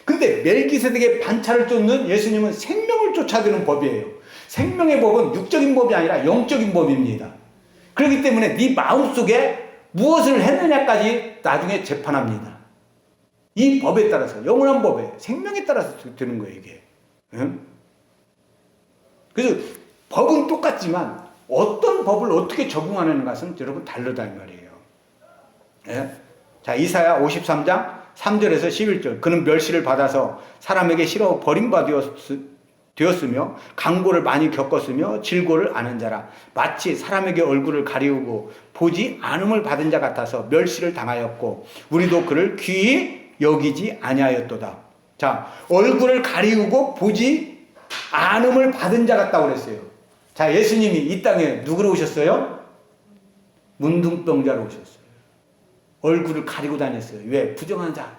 근데 멜기세덱의 반차를 쫓는 예수님은 생명을 쫓아드는 법이에요. 생명의 법은 육적인 법이 아니라 영적인 법입니다. 그렇기 때문에 네 마음속에 무엇을 했느냐까지 나중에 재판합니다. 이 법에 따라서, 영원한 법에, 생명에 따라서 되는 거예요, 이게. 응? 그래서 법은 똑같지만 어떤 법을 어떻게 적용하는 것은 여러분 다르다 이 말이에요. 예? 자, 이사야 53장 3절에서 11절. 그는 멸시를 받아서 사람에게 싫어 버림받았으며 강고를 많이 겪었으며 질고를 아는 자라. 마치 사람에게 얼굴을 가리우고 보지 않음을 받은 자 같아서 멸시를 당하였고 우리도 그를 귀히 여기지 아니하였도다. 자, 얼굴을 가리우고 보지 않음을 받은 자 같다고 그랬어요. 자, 예수님이 이 땅에 누구로 오셨어요? 문둥병자로 오셨어요. 얼굴을 가리고 다녔어요. 왜? 부정한 자.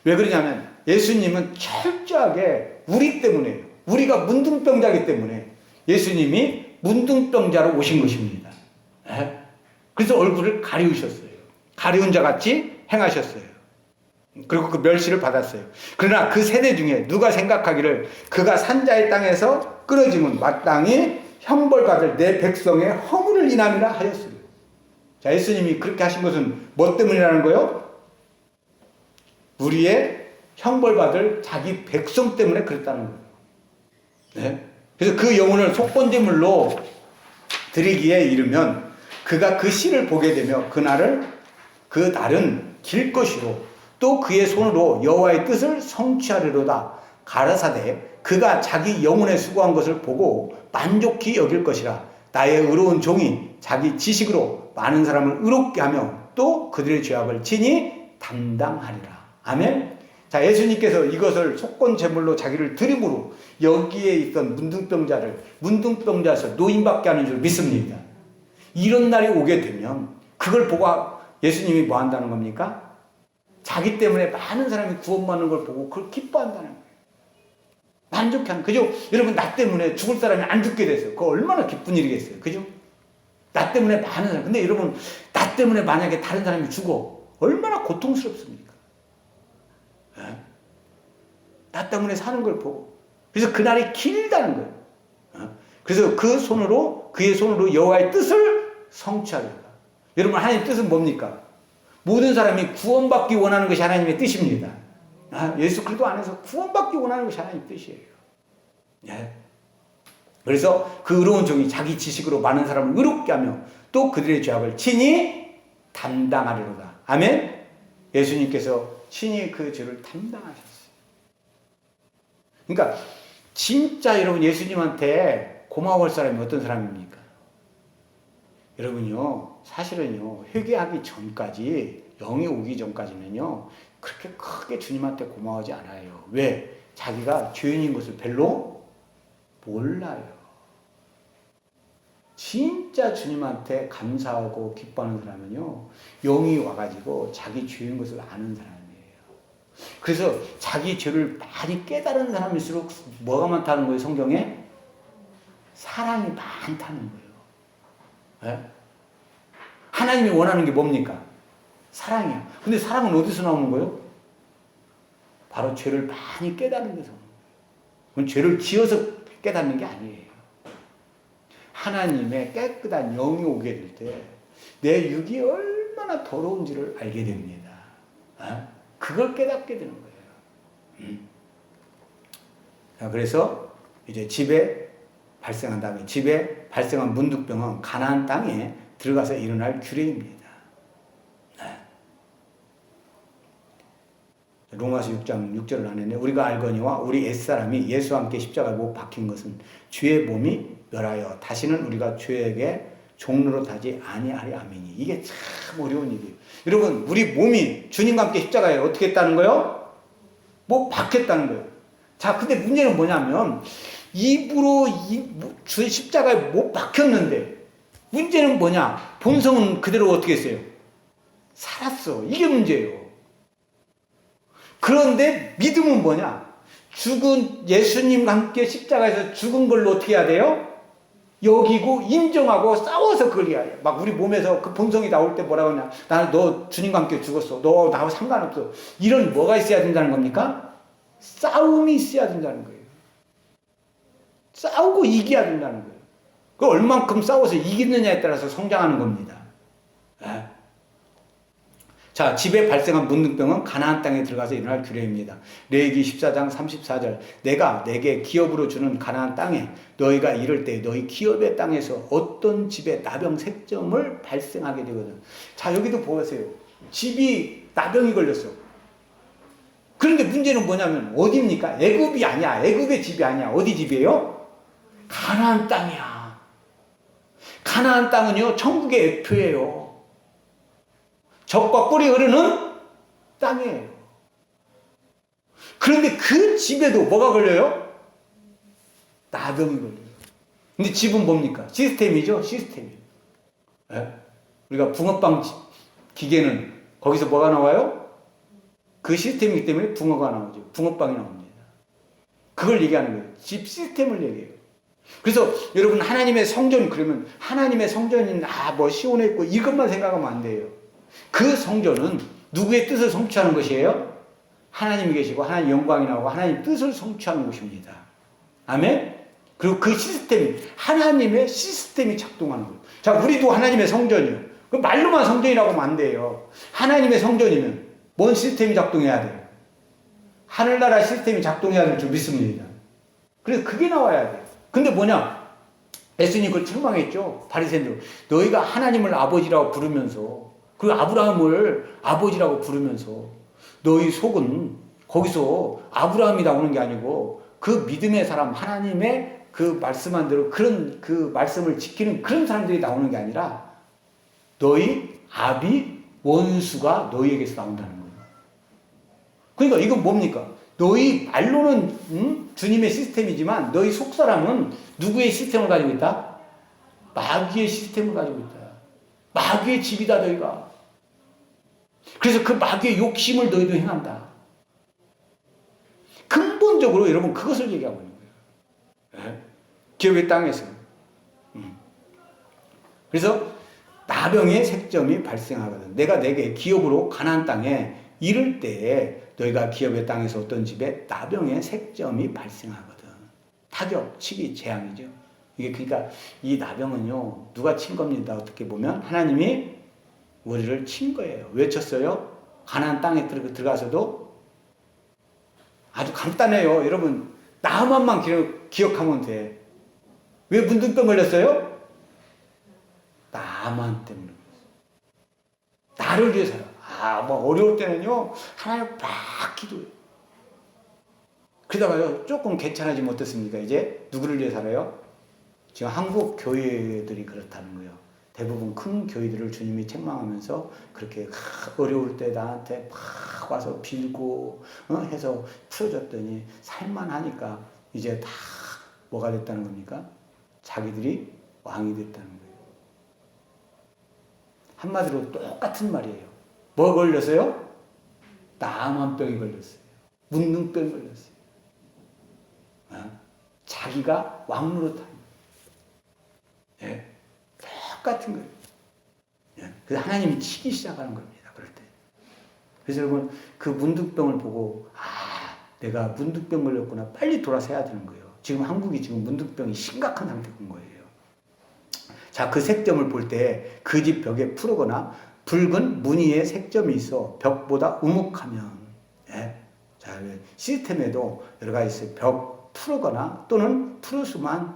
왜 그러냐면 예수님은 철저하게 우리 때문에요. 우리가 문둥병자이기 때문에 예수님이 문둥병자로 오신 것입니다. 네? 그래서 얼굴을 가리우셨어요. 가리운 자 같이 행하셨어요. 그리고 그 멸시를 받았어요. 그러나 그 세대 중에 누가 생각하기를 그가 산자의 땅에서 끊어짐은 마땅히 형벌받을 내 백성의 허물을 인함이라 하였어요. 자, 예수님이 그렇게 하신 것은 뭐 때문이라는 거예요? 우리의 형벌받을 자기 백성 때문에 그랬다는 거예요. 네? 그래서 그 영혼을 속건제물로 드리기에 이르면 그가 그 씨를 보게 되며 그 날은 길 것이로 또 그의 손으로 여호와의 뜻을 성취하리로다. 가라사대 그가 자기 영혼에 수고한 것을 보고 만족히 여길 것이라. 나의 의로운 종이 자기 지식으로 많은 사람을 의롭게 하며 또 그들의 죄악을 친히 담당하리라. 아멘. 자, 예수님께서 이것을 속건 제물로 자기를 드림으로 여기에 있던 문둥병자에서 노인받게 하는 줄 믿습니다. 이런 날이 오게 되면 그걸 보고 예수님이 뭐 한다는 겁니까? 자기 때문에 많은 사람이 구원받는 걸 보고 그걸 기뻐한다는 거예요. 만족한, 그죠? 여러분, 나 때문에 죽을 사람이 안 죽게 됐어요. 그거 얼마나 기쁜 일이겠어요. 그죠? 나 때문에 많은 사람. 근데 여러분, 나 때문에 만약에 다른 사람이 죽어. 얼마나 고통스럽습니까? 네? 나 때문에 사는 걸 보고. 그래서 그날이 길다는 거예요. 그래서 그의 손으로 여호와의 뜻을 성취하리라. 여러분, 하나님의 뜻은 뭡니까? 모든 사람이 구원받기 원하는 것이 하나님의 뜻입니다. 예수 그리스도 안에서 구원받기 원하는 것이 하나님의 뜻이에요. 예. 그래서 그 의로운 종이 자기 지식으로 많은 사람을 의롭게 하며 또 그들의 죄악을 친히 담당하리로다. 아멘. 예수님께서 친히 그 죄를 담당하셨어요. 그러니까 진짜 여러분 예수님한테 고마워할 사람이 어떤 사람입니까? 여러분요, 사실은요, 회개하기 전까지, 영이 오기 전까지는요, 그렇게 크게 주님한테 고마워하지 않아요. 왜? 자기가 죄인인 것을 별로 몰라요. 진짜 주님한테 감사하고 기뻐하는 사람은요, 영이 와가지고 자기 죄인 것을 아는 사람이에요. 그래서 자기 죄를 많이 깨달은 사람일수록 뭐가 많다는 거예요, 성경에? 사랑이 많다는 거예요. 네? 하나님이 원하는 게 뭡니까? 사랑이야. 근데 사랑은 어디서 나오는 거예요? 바로 죄를 많이 깨닫는 데서 오는 거예요. 그건 죄를 지어서 깨닫는 게 아니에요. 하나님의 깨끗한 영이 오게 될 때 내 육이 얼마나 더러운지를 알게 됩니다. 그걸 깨닫게 되는 거예요. 자, 그래서 이제 집에 발생한 다음에 집에 발생한 문둥병은 가나안 땅에 들어가서 일어날 규례입니다. 로마서 6장 6절을 하는데 우리가 알거니와 우리 옛사람이 예수와 함께 십자가에 못 박힌 것은 주의 몸이 멸하여 다시는 우리가 죄에게 종로로 타지 아니하리. 아멘이. 이게 참 어려운 일이에요. 여러분, 우리 몸이 주님과 함께 십자가에 어떻게 했다는 거예요? 못 박혔다는 거예요. 자, 근데 문제는 뭐냐면 입으로 십자가에 못 박혔는데 문제는 뭐냐? 본성은 그대로 어떻게 했어요? 살았어. 이게 문제예요. 그런데 믿음은 뭐냐? 죽은 예수님과 함께 십자가에서 죽은 걸로 어떻게 해야 돼요? 여기고 인정하고 싸워서 그걸 해야 돼. 막 우리 몸에서 그 본성이 나올 때 뭐라고 하냐? 나는 너 주님과 함께 죽었어. 너 나하고 상관없어. 이런 뭐가 있어야 된다는 겁니까? 싸움이 있어야 된다는 거예요. 싸우고 이겨야 된다는 거예요. 그 얼만큼 싸워서 이기느냐에 따라서 성장하는 겁니다. 예. 자, 집에 발생한 문둥병은 가나안 땅에 들어가서 일어날 규례입니다. 레위기 14장 34절 내가 내게 기업으로 주는 가나안 땅에 너희가 이를 때 너희 기업의 땅에서 어떤 집에 나병 색점을 발생하게 되거든. 자, 여기도 보세요. 집이 나병이 걸렸어. 그런데 문제는 뭐냐면 어디입니까? 애굽이 아니야. 애굽의 집이 아니야. 어디 집이에요? 가나안 땅이야. 가나안 땅은요, 천국의 애표예요. 젖과 꿀이 흐르는 땅이에요. 그런데 그 집에도 뭐가 걸려요? 나병이 걸려요. 근데 집은 뭡니까? 시스템이죠. 시스템이에요. 네? 우리가 붕어빵 기계는 거기서 뭐가 나와요? 그 시스템이기 때문에 붕어가 나오죠. 붕어빵이 나옵니다. 그걸 얘기하는 거예요. 집 시스템을 얘기해요. 그래서 여러분 하나님의 성전 그러면 하나님의 성전인 뭐 시온에 있고 이것만 생각하면 안 돼요. 그 성전은 누구의 뜻을 성취하는 것이에요? 하나님이 계시고 하나님 영광이 나오고 하나님 뜻을 성취하는 곳입니다. 아멘? 그리고 그 시스템, 하나님의 시스템이 작동하는 거예요. 자, 우리도 하나님의 성전이요. 그 말로만 성전이라고 하면 안 돼요. 하나님의 성전이면 뭔 시스템이 작동해야 돼요? 하늘나라 시스템이 작동해야 될 줄 믿습니다. 그래서 그게 나와야 돼요. 근데 뭐냐? 예수님 그걸 책망했죠. 바리새인들. 너희가 하나님을 아버지라고 부르면서 그 아브라함을 아버지라고 부르면서 너희 속은 거기서 아브라함이 나오는 게 아니고 그 믿음의 사람 하나님의 그 말씀한 대로 그런 그 말씀을 지키는 그런 사람들이 나오는 게 아니라 너희 아비 원수가 너희에게서 나온다는 거예요. 그러니까 이건 뭡니까? 너희 말로는 주님의 시스템이지만 너희 속사람은 누구의 시스템을 가지고 있다? 마귀의 시스템을 가지고 있다. 마귀의 집이다 너희가. 그래서 그 마귀의 욕심을 너희도 행한다. 근본적으로 여러분 그것을 얘기하고 있는 거예요. 네? 기업의 땅에서. 그래서 나병의 색점이 발생하거든. 내가 내게 기업으로 가나안 땅에 이를 때에 너희가 기업의 땅에서 어떤 집에 나병의 색점이 발생하거든. 타격, 치기, 재앙이죠. 이게 그러니까 이 나병은요 누가 친 겁니다. 어떻게 보면 하나님이 우리를 친 거예요. 왜 쳤어요? 가나안 땅에 들어가서도 아주 간단해요. 여러분 나만만 기억하면 돼. 왜 문둥병 걸렸어요? 나만 때문에. 나를 위해서요. 뭐 어려울 때는요 하나님 막 기도해요. 그러다가요 조금 괜찮아지면 어떻습니까? 이제 누구를 위해 살아요? 지금 한국 교회들이 그렇다는 거예요. 대부분 큰 교회들을 주님이 책망하면서 그렇게 어려울 때 나한테 막 와서 빌고 해서 풀어줬더니 살만하니까 이제 다 뭐가 됐다는 겁니까? 자기들이 왕이 됐다는 거예요. 한마디로 똑같은 말이에요. 뭐 걸렸어요? 나만병이 걸렸어요. 문둥병이 걸렸어요. 자기가 왕 노릇하는 거예요. 예. 똑같은 거예요. 예. 그래서 하나님이 치기 시작하는 겁니다. 그럴 때. 그래서 여러분 그 문둥병을 보고 내가 문둥병 걸렸구나. 빨리 돌아서야 되는 거예요. 지금 한국이 지금 문둥병이 심각한 상태인 거예요. 자, 그 색점을 볼 때 그 집 벽에 푸르거나 붉은 무늬의 색점이 있어 벽보다 우묵하면 자, 시스템에도 여러 가지 있어요. 벽 푸르거나 또는 푸르스만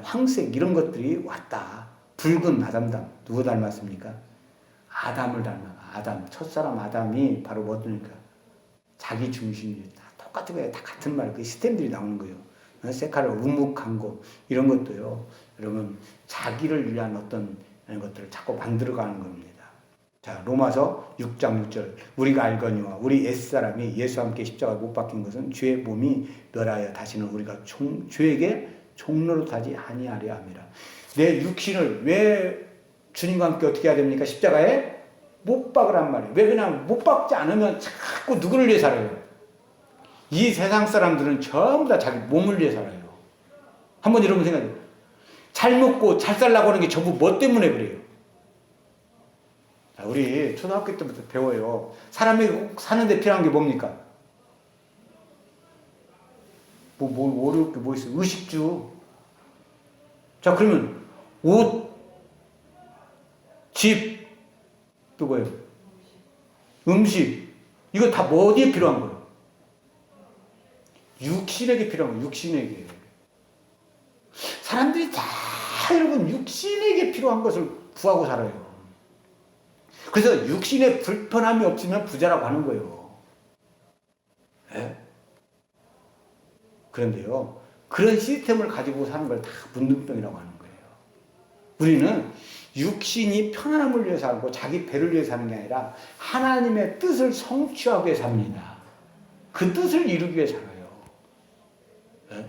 황색 이런 것들이 왔다. 붉은 아담 누구 닮았습니까? 아담을 닮아. 아담 첫사람 아담이 바로 뭐니까 자기 중심이 다 똑같은 거예요. 다 같은 말. 그 시스템들이 나오는 거예요. 세카를 우묵한 거 이런 것도요. 여러분 자기를 위한 어떤 것들을 자꾸 만들어가는 겁니다. 자, 로마서 6장 6절 우리가 알거니와 우리 옛사람이 예수와 함께 십자가에 못 박힌 것은 죄의 몸이 멸하여 다시는 우리가 죄에게 종노릇하지 아니하려 함이라. 내 육신을 왜 주님과 함께 어떻게 해야 됩니까? 십자가에 못 박으란 말이에요. 왜 그냥 못 박지 않으면 자꾸 누구를 위해 살아요? 이 세상 사람들은 전부 다 자기 몸을 위해 살아요. 한번 여러분 생각해요. 잘 먹고 잘 살라고 하는 게 전부 뭐 때문에 그래요? 자, 우리 초등학교 때부터 배워요. 사람이 사는데 필요한 게 뭡니까? 어려울 게 뭐 있어요? 의식주. 자, 그러면 옷, 집, 또 뭐예요? 음식. 이거 다 뭐 어디에 필요한 거예요? 육신에게 필요한 거예요. 육신에게. 사람들이 다 여러분 육신에게 필요한 것을 구하고 살아요. 그래서 육신에 불편함이 없으면 부자라고 하는 거예요. 네? 그런데요, 그런 시스템을 가지고 사는 걸 다 문둥병이라고 하는 거예요. 우리는 육신이 편안함을 위해 살고 자기 배를 위해 사는 게 아니라 하나님의 뜻을 성취하기 위해 삽니다. 그 뜻을 이루기 위해 살아요. 네?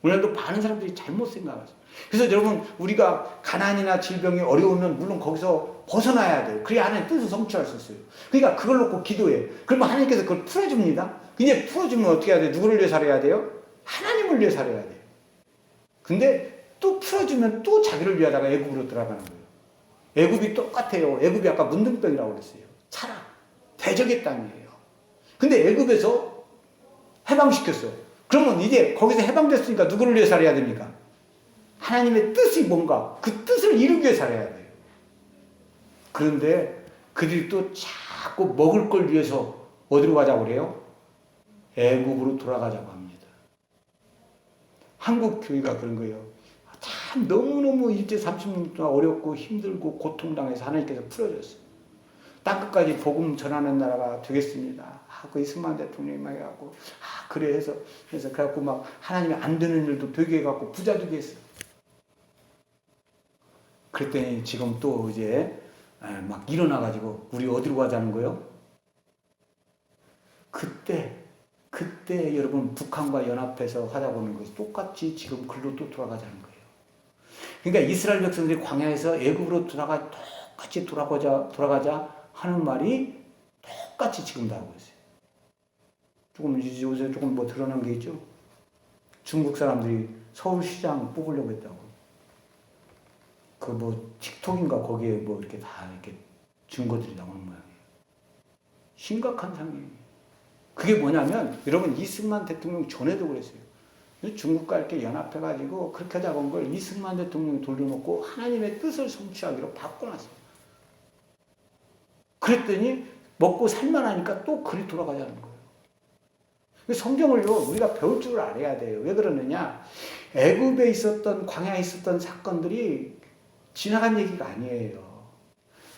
오늘도 많은 사람들이 잘못 생각하죠. 그래서 여러분, 우리가 가난이나 질병이 어려우면 물론 거기서 벗어나야 돼요. 그래야 하나님의 뜻을 성취할 수 있어요. 그러니까 그걸 놓고 기도해. 그러면 하나님께서 그걸 풀어줍니다. 이제 풀어주면 어떻게 해야 돼요? 누구를 위해 살아야 돼요? 하나님을 위해 살아야 돼요. 근데 또 풀어주면 또 자기를 위하다가 애굽으로 들어가는 거예요. 애굽이 똑같아요. 애굽이 아까 문둥병이라고 그랬어요. 차라 대적의 땅이에요. 근데 애굽에서 해방시켰어요. 그러면 이제 거기서 해방됐으니까 누구를 위해 살아야 됩니까? 하나님의 뜻이 뭔가 그 뜻을 이루기 위해 살아야 돼요. 그런데 그들이 또 자꾸 먹을 걸 위해서 어디로 가자고 그래요? 애굽으로 돌아가자고 합니다. 한국 교회가 그런 거예요. 참 너무너무 일제 30년 동안 어렵고 힘들고 고통당해서 하나님께서 풀어줬어요. 땅끝까지 복음 전하는 나라가 되겠습니다. 그 이승만 대통령이 막 해갖고, 그래 해서 그래갖고 막 하나님이 안 되는 일도 되게 해갖고 부자 되게 했어. 그랬더니 지금 또 이제 막 일어나가지고 우리 어디로 가자는 거예요? 그때 여러분 북한과 연합해서 하자고 하는 것이 똑같이 지금 글로 또 돌아가자는 거예요. 그러니까 이스라엘 백성들이 광야에서 애굽으로 똑같이 돌아가자 하는 말이 똑같이 지금 나오고 있어요. 요새 조금 뭐 드러난 게 있죠. 중국 사람들이 서울시장 뽑으려고 했다고. 그 뭐 틱톡인가 거기에 뭐 이렇게 다 이렇게 증거들이 나오는 모양이에요. 심각한 상황이에요. 그게 뭐냐면 여러분 이승만 대통령 전에도 그랬어요. 중국과 이렇게 연합해가지고 그렇게 하자고 한 걸 이승만 대통령이 돌려놓고 하나님의 뜻을 성취하기로 바꿔놨어요. 그랬더니 먹고 살만하니까 또 그리 돌아가자는 거예요. 성경을요 우리가 배울 줄 알아야 돼요. 왜 그러느냐? 애굽에 있었던 광야에 있었던 사건들이 지나간 얘기가 아니에요.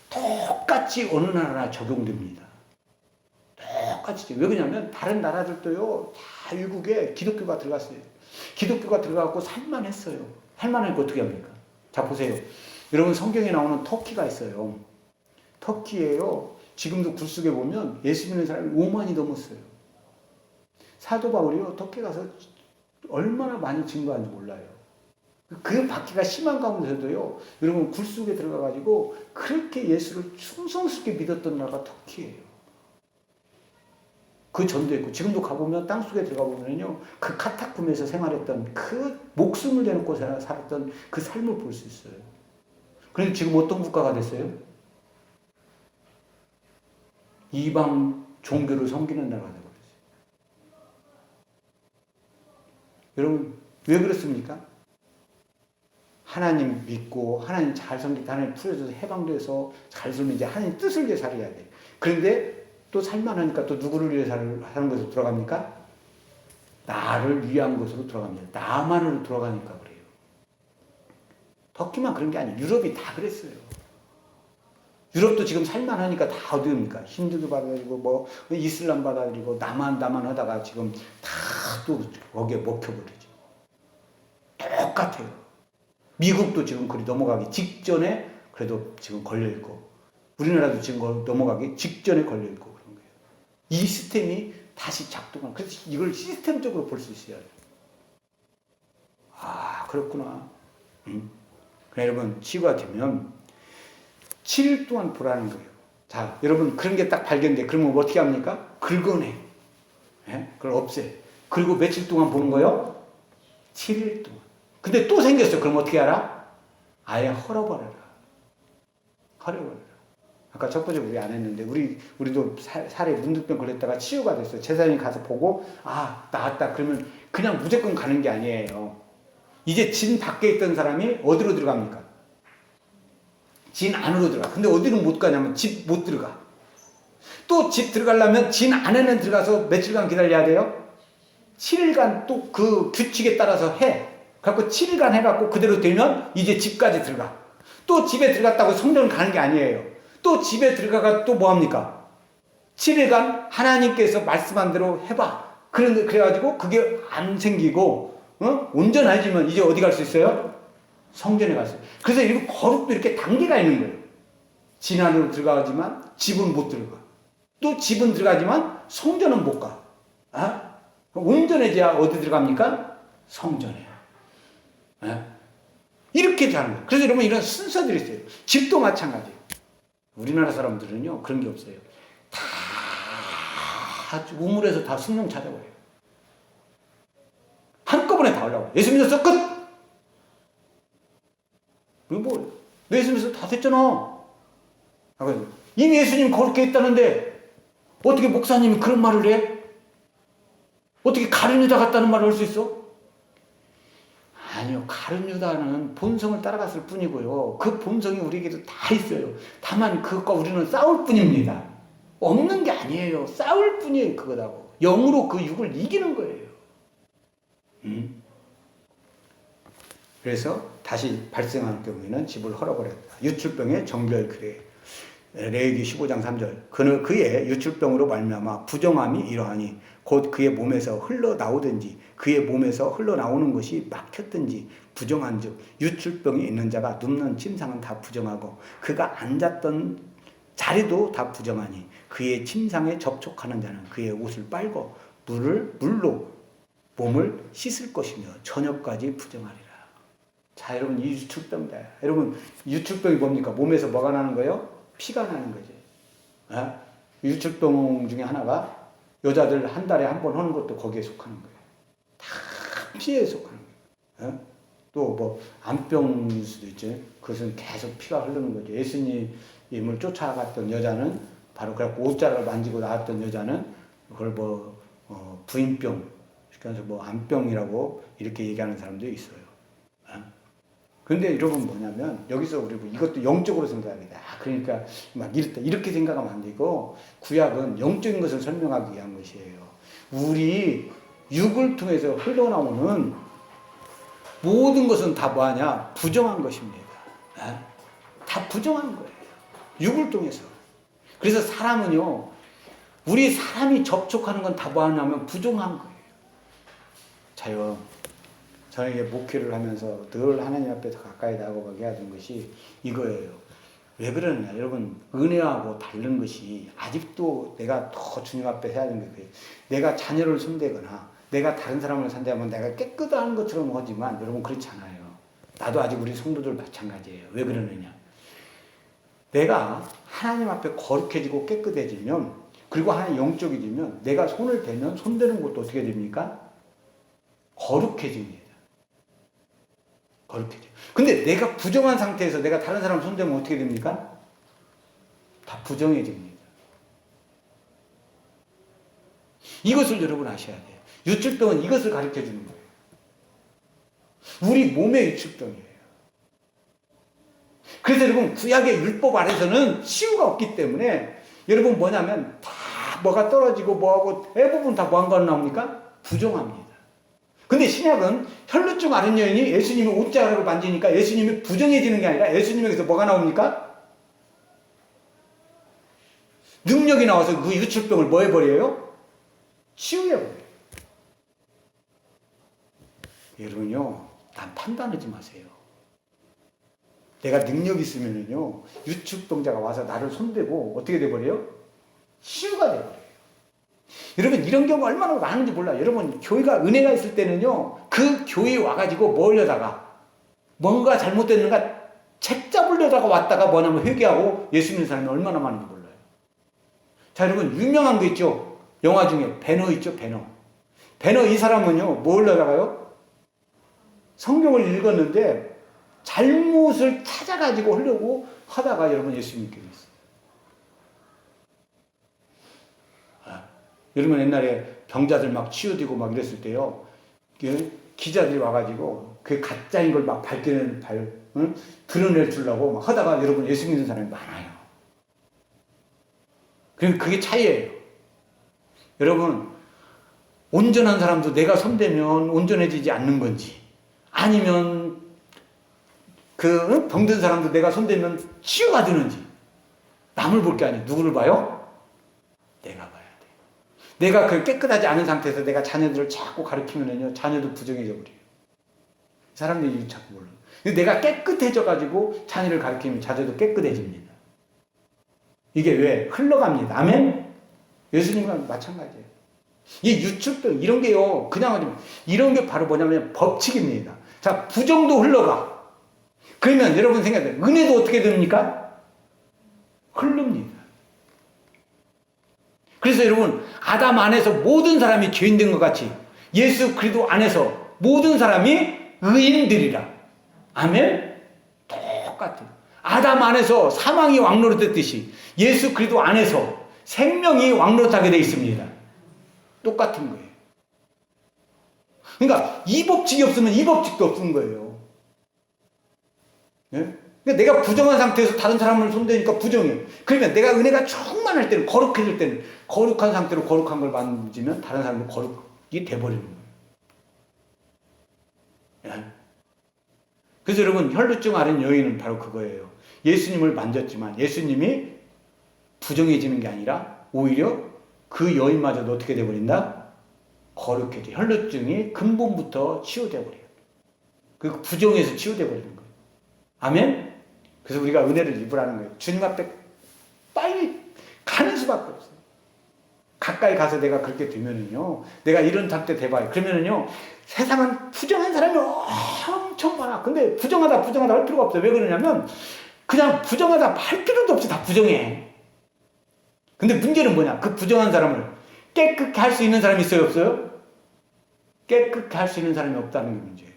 똑같이 어느 나라나 적용됩니다. 똑같이. 왜 그러냐면 다른 나라들도요 다 일국에 기독교가 들어갔어요. 기독교가 들어가고 살만했어요. 살만하니까 어떻게 합니까? 자 보세요. 여러분 성경에 나오는 터키가 있어요. 터키에요. 지금도 굴 속에 보면 예수 믿는 사람이 5만이 넘었어요. 사도 바울이요 터키 가서 얼마나 많이 증거한지 몰라요. 그 박해가 심한 가운데서도요 여러분 굴 속에 들어가가지고 그렇게 예수를 충성스럽게 믿었던 나라가 터키예요. 그 전도 있고 지금도 가보면 땅속에 들어가 보면요 그 카타콤에서 생활했던 그 목숨을 내놓고 살았던 그 삶을 볼 수 있어요. 그런데 지금 어떤 국가가 됐어요? 이방 종교를 섬기는 나라가 되어버렸어요. 여러분 왜 그렇습니까? 하나님 믿고 하나님 잘 섬기고 하나님 풀어줘서 해방돼서 잘 살면 이제 하나님 뜻을 위해 살아야 돼. 그런데 또 살만하니까 또 누구를 위해 사는 것으로 돌아갑니까? 나를 위한 것으로 돌아갑니다. 나만으로 돌아가니까 그래요. 터키만 그런 게 아니에요. 유럽이 다 그랬어요. 유럽도 지금 살만하니까 다 어디입니까? 힌두도 받아들이고 뭐 이슬람 받아들이고 나만 하다가 지금 다 또 거기에 먹혀버리죠. 똑같아요. 미국도 지금 그리 넘어가기 직전에 그래도 지금 걸려있고 우리나라도 지금 넘어가기 직전에 걸려있고 그런 거예요. 이 시스템이 다시 작동하는 그래서 이걸 시스템적으로 볼 수 있어야 돼요. 아 그렇구나. 여러분 치유가 되면 7일 동안 보라는 거예요. 자 여러분 그런 게 딱 발견돼. 그러면 어떻게 합니까? 긁어내. 예? 그걸 없애. 그리고 며칠 동안 보는 거예요? 7일 동안. 근데 또 생겼어. 그럼 어떻게 알아? 아예 헐어버려라. 헐어버려라. 아까 첫 번째 우리 안 했는데 우리도 살에 문둥병 걸렸다가 치유가 됐어요. 제사장이 가서 보고 나았다. 그러면 그냥 무조건 가는 게 아니에요. 이제 진 밖에 있던 사람이 어디로 들어갑니까? 진 안으로 들어가. 근데 어디로 못 가냐면 집 못 들어가. 또 집 들어가려면 진 안에는 들어가서 며칠간 기다려야 돼요? 7일간 또 그 규칙에 따라서 해. 갖고 7일간 해갖고 그대로 되면 이제 집까지 들어가. 또 집에 들어갔다고 성전 가는 게 아니에요. 또 집에 들어가가 또 뭐합니까? 7일간 하나님께서 말씀한 대로 해봐. 그래가지고 그게 안 생기고, 온전해지면 이제 어디 갈 수 있어요? 성전에 갈 수 있어요. 그래서 이렇게 거룩도 이렇게 단계가 있는 거예요. 진 안으로 들어가지만 집은 못 들어가. 또 집은 들어가지만 성전은 못 가. 온전해져야 어디 들어갑니까? 성전에. 이렇게 하는 거예요. 그래서 여러분 이런 순서들이 있어요. 집도 마찬가지예요. 우리나라 사람들은요 그런 게 없어요. 다 우물에서 다 성령 찾아버려요. 한꺼번에 다 올라와요. 예수 믿었어? 끝! 이거 뭐, 너 예수 믿어서 다 됐잖아. 이미 예수님 그렇게 했다는데 어떻게 목사님이 그런 말을 해? 어떻게 가룟 유다 같다는 말을 할 수 있어? 아니요. 가룟 유다는 본성을 따라갔을 뿐이고요. 그 본성이 우리에게도 다 있어요. 다만 그것과 우리는 싸울 뿐입니다. 없는 게 아니에요. 싸울 뿐이에요. 그거다고. 영으로 그 육을 이기는 거예요. 그래서 다시 발생하는 경우에는 집을 헐어버렸다. 유출병의 정결 그래. 레위기 15장 3절. 그의 유출병으로 말미암아 부정함이 이러하니 곧 그의 몸에서 흘러나오든지 그의 몸에서 흘러나오는 것이 막혔든지 부정한즉 유출병이 있는 자가 눕는 침상은 다 부정하고 그가 앉았던 자리도 다 부정하니 그의 침상에 접촉하는 자는 그의 옷을 빨고 물로 몸을 씻을 것이며 저녁까지 부정하리라. 자, 여러분 이 유출병이다. 여러분 유출병이 뭡니까? 몸에서 뭐가 나는 거예요? 피가 나는 거지. 유출병 중에 하나가 여자들 한 달에 한 번 하는 것도 거기에 속하는 거예요. 다 피에 속하는 거예요. 또 뭐 암병일 수도 있죠. 그것은 계속 피가 흐르는 거죠. 예수님을 쫓아갔던 여자는 바로 그래갖고 옷자락을 만지고 나왔던 여자는 그걸 부인병, 그래서 뭐 암병이라고 이렇게 얘기하는 사람도 있어요. 근데 여러분 뭐냐면 여기서 우리 이것도 영적으로 생각합니다. 그러니까 막 이렇게 생각하면 안 되고 구약은 영적인 것을 설명하기 위한 것이에요. 우리 육을 통해서 흘러나오는 모든 것은 다 뭐하냐? 부정한 것입니다. 다 부정한 거예요. 육을 통해서. 그래서 사람은요, 우리 사람이 접촉하는 건 다 뭐하냐면 부정한 거예요. 자요. 저에게 목회를 하면서 늘 하나님 앞에 더 가까이 나아가게 하던 것이 이거예요. 왜 그러느냐. 여러분, 은혜하고 다른 것이 아직도 내가 더 주님 앞에 해야 되는 게 내가 자녀를 손대거나 내가 다른 사람을 상대하면 내가 깨끗한 것처럼 하지만 여러분 그렇지 않아요. 나도 아직 우리 성도들 마찬가지예요. 왜 그러느냐. 내가 하나님 앞에 거룩해지고 깨끗해지면 그리고 하나님 영적이지면 내가 손을 대면 손대는 것도 어떻게 됩니까? 거룩해집니다. 거룩해져. 근데 내가 부정한 상태에서 내가 다른 사람 손대면 어떻게 됩니까? 다 부정해집니다. 이것을 여러분 아셔야 돼요. 유출병은 이것을 가르쳐 주는 거예요. 우리 몸의 유출병이에요. 그래서 여러분 구약의 율법 아래서는 치유가 없기 때문에 여러분 뭐냐면 다 뭐가 떨어지고 뭐하고 대부분 다 뭐한 나옵니까? 부정합니다. 근데 신약은 혈루증 앓은 여인이 예수님의 옷자락을 만지니까 예수님이 부정해지는 게 아니라 예수님에게서 뭐가 나옵니까? 능력이 나와서 그 유출병을 뭐 해버려요? 치유해버려요. 여러분요, 난 판단하지 마세요. 내가 능력이 있으면요, 유출병자가 와서 나를 손대고 어떻게 돼버려요? 치유가 돼버려요. 여러분 이런 경우 얼마나 많은지 몰라요. 여러분 교회가 은혜가 있을 때는요 그 교회에 와가지고 뭐 하려다가 뭔가 잘못됐는가 책 잡으려다가 왔다가 뭐냐면 회개하고 예수 믿는 사람이 얼마나 많은지 몰라요. 자 여러분 유명한 거 있죠. 영화 중에 배너 있죠. 배너 이 사람은요 뭐 하려다가요 성경을 읽었는데 잘못을 찾아가지고 하려고 하다가 여러분 예수 믿게 됐어요. 여러분 옛날에 병자들 막 치유되고 막 이랬을 때요. 기자들이 와가지고 그 가짜인 걸 막 드러낼 주려고 막 하다가 여러분 예수 믿는 사람이 많아요. 그러니까 그게 차이예요. 여러분, 온전한 사람도 내가 손대면 온전해지지 않는 건지, 아니면 그 병든 사람도 내가 손대면 치유가 되는지, 남을 볼 게 아니에요. 누구를 봐요? 내가 봐야 돼. 내가 그 깨끗하지 않은 상태에서 내가 자녀들을 자꾸 가르치면요, 자녀도 부정해져 버려요. 사람들이 자꾸 몰라. 내가 깨끗해져가지고 자녀를 가르치면 자녀도 깨끗해집니다. 이게 왜? 흘러갑니다. 아멘? 예수님과 마찬가지예요. 이 유축도 이런 게요, 그냥 이런 게 바로 뭐냐면 법칙입니다. 자, 부정도 흘러가. 그러면 여러분 생각해요. 은혜도 어떻게 됩니까? 흐릅니다. 그래서 여러분, 아담 안에서 모든 사람이 죄인된 것 같이 예수 그리스도 안에서 모든 사람이 의인들이라. 아멘? 똑같아요. 아담 안에서 사망이 왕노릇했듯이 예수 그리스도 안에서 생명이 왕노릇하게 되어 있습니다. 똑같은 거예요. 그러니까 이 법칙이 없으면 이 법칙도 없는 거예요. 네? 그러니까 내가 부정한 상태에서 다른 사람을 손대니까 부정해요. 그러면 내가 은혜가 충만할 때는, 거룩해질 때는 거룩한 상태로 거룩한 걸 만지면 다른 사람은 거룩이 돼버리는 거예요. 네? 그래서 여러분, 혈루증 앓은 여인은 바로 그거예요. 예수님을 만졌지만 예수님이 부정해지는 게 아니라 오히려 그 여인마저도 어떻게 돼버린다? 거룩해져. 혈루증이 근본부터 치유돼버려요. 그 부정에서 치유돼버리는 거예요. 아멘? 그래서 우리가 은혜를 입으라는 거예요. 주님 앞에 빨리 가는 수밖에 없어요. 가까이 가서 내가 그렇게 되면은요, 내가 이런 상태 돼봐요. 그러면은요, 세상은 부정한 사람이 엄청 많아. 근데 부정하다 할 필요가 없어요. 왜 그러냐면, 그냥 부정하다 할 필요도 없이 다 부정해. 근데 문제는 뭐냐? 그 부정한 사람을 깨끗게 할 수 있는 사람이 있어요, 없어요? 깨끗게 할 수 있는 사람이 없다는 게 문제예요.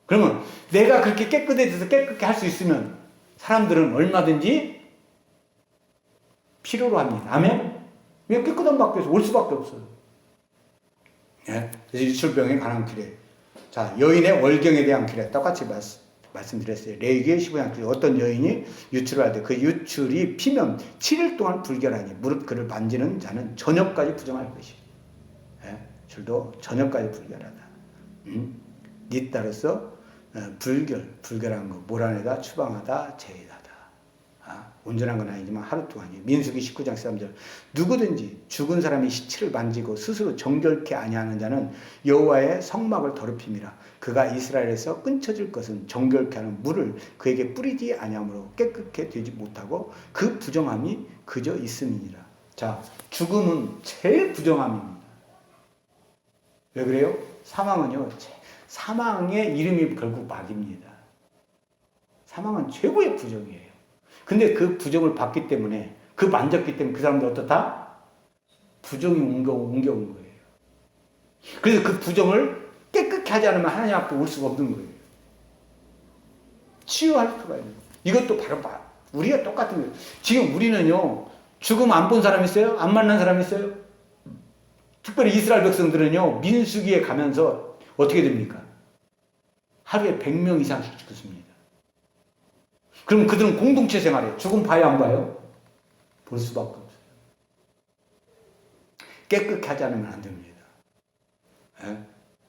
그러면 내가 그렇게 깨끗해져서 깨끗게 할 수 있으면 사람들은 얼마든지 필요로 합니다. 아멘? 왜 깨끗한 밖에서 올 수밖에 없어요. 예? 그래서 유출병에 관한 규례. 자, 여인의 월경에 대한 규례 똑같이 말씀드렸어요. 레위기 15장 어떤 여인이 유출을 할 때 그 유출이 피면 7일 동안 불결하니 무릇 그를 만지는 자는 저녁까지 부정할 것이요. 예? 줄도 저녁까지 불결하다. 니 따라서 불결한 거 모란에다 추방하다 제의하다. 온전한 건 아니지만 하루 동안이에요. 민수기 19장 13절 누구든지 죽은 사람의 시체를 만지고 스스로 정결케 아니하는 자는 여호와의 성막을 더럽힘이라. 그가 이스라엘에서 끊쳐질 것은 정결케 하는 물을 그에게 뿌리지 아니하므로 깨끗게 되지 못하고 그 부정함이 그저 있음이니라. 자, 죽음은 제일 부정함입니다. 왜 그래요? 사망은요, 사망의 이름이 결국 막입니다. 사망은 최고의 부정이에요. 근데 그 부정을 받기 때문에, 그 만졌기 때문에 그 사람들 어떻다? 부정이 옮겨온 거예요. 그래서 그 부정을 깨끗게 하지 않으면 하나님 앞에 올 수가 없는 거예요. 치유할 수가 있는 거예요. 이것도 바로 우리가 똑같은 거예요. 지금 우리는요, 죽음 안 본 사람 있어요? 안 만난 사람 있어요? 특별히 이스라엘 백성들은요, 민수기에 가면서 어떻게 됩니까? 하루에 100명 이상씩 죽습니다. 그럼 그들은 공동체 생활이에요. 죽음 봐요, 안 봐요? 볼 수밖에 없어요. 깨끗하게 하지 않으면 안 됩니다. 예?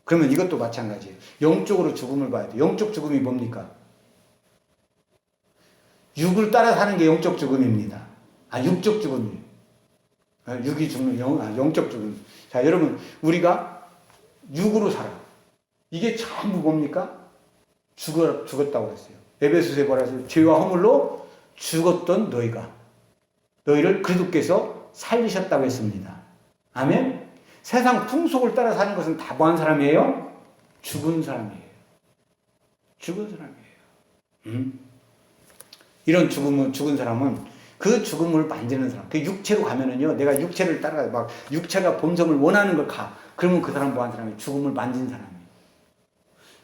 그러면 이것도 마찬가지예요. 영적으로 죽음을 봐야 돼요. 영적 죽음이 뭡니까? 육을 따라 사는 게 영적 죽음입니다. 육적 죽음이에요. 육이 죽는 영적 죽음. 자, 여러분, 우리가 육으로 살아. 이게 전부 뭡니까? 죽었다고 했어요. 에베소서에 뭐라 했어요? 죄와 허물로 죽었던 너희를 그리스도께서 살리셨다고 했습니다. 아멘? 세상 풍속을 따라 사는 것은 다 뭐한 사람이에요? 죽은 사람이에요. 죽은 사람이에요. 이런 죽은 사람은 그 죽음을 만지는 사람. 그 육체로 가면은요, 내가 육체를 따라, 막, 육체가 본성을 원하는 걸 가. 그러면 그 사람 뭐한 사람이에요? 죽음을 만진 사람이에요.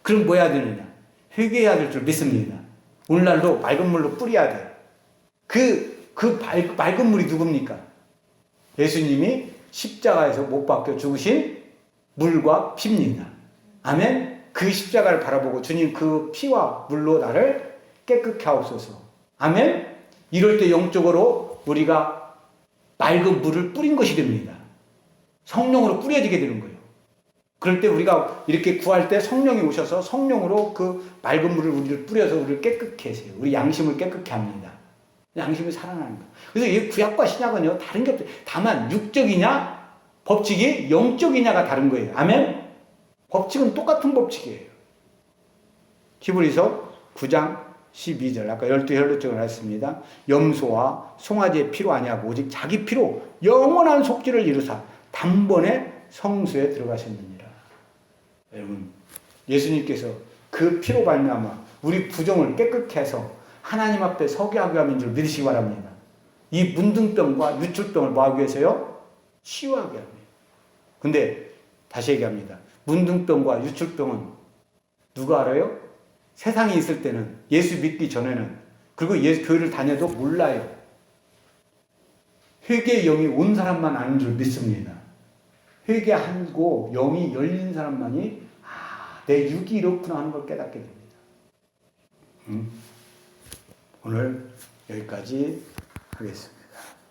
그럼 뭐 해야 되느냐? 회개해야 될 줄 믿습니다. 오늘날도 맑은 물로 뿌려야 돼. 맑은 물이 누굽니까? 예수님이 십자가에서 못 박혀 죽으신 물과 피입니다. 아멘. 그 십자가를 바라보고 주님 그 피와 물로 나를 깨끗게 하옵소서. 아멘. 이럴 때 영적으로 우리가 맑은 물을 뿌린 것이 됩니다. 성령으로 뿌려지게 되는 거예요. 그럴 때 우리가 이렇게 구할 때 성령이 오셔서 성령으로 그 맑은 물을 우리를 뿌려서 우리를 깨끗게 하세요. 우리 양심을 깨끗게 합니다. 양심이 살아나는 거예요. 그래서 이 구약과 신약은요, 다른 게 없어요. 다만 육적이냐, 법칙이 영적이냐가 다른 거예요. 아멘? 법칙은 똑같은 법칙이에요. 히브리서 9장 12절, 아까 12혈루증을 했습니다. 염소와 송아지의 피로 아니하고 오직 자기 피로 영원한 속죄를 이루사 단번에 성수에 들어가셨느니라. 여러분, 예수님께서 그 피로 발명하며 우리 부정을 깨끗게 해서 하나님 앞에 서게 하게 하는 줄 믿으시기 바랍니다. 이 문둥병과 유출병을 뭐하기 위해서요? 치유하게 합니다. 근데 다시 얘기합니다. 문둥병과 유출병은 누가 알아요? 세상에 있을 때는, 예수 믿기 전에는, 그리고 예수 교회를 다녀도 몰라요. 회개의 영이 온 사람만 아는 줄 믿습니다. 회개하고 영이 열린 사람만이 내 육이 이렇구나 하는 걸 깨닫게 됩니다. 오늘 여기까지 하겠습니다.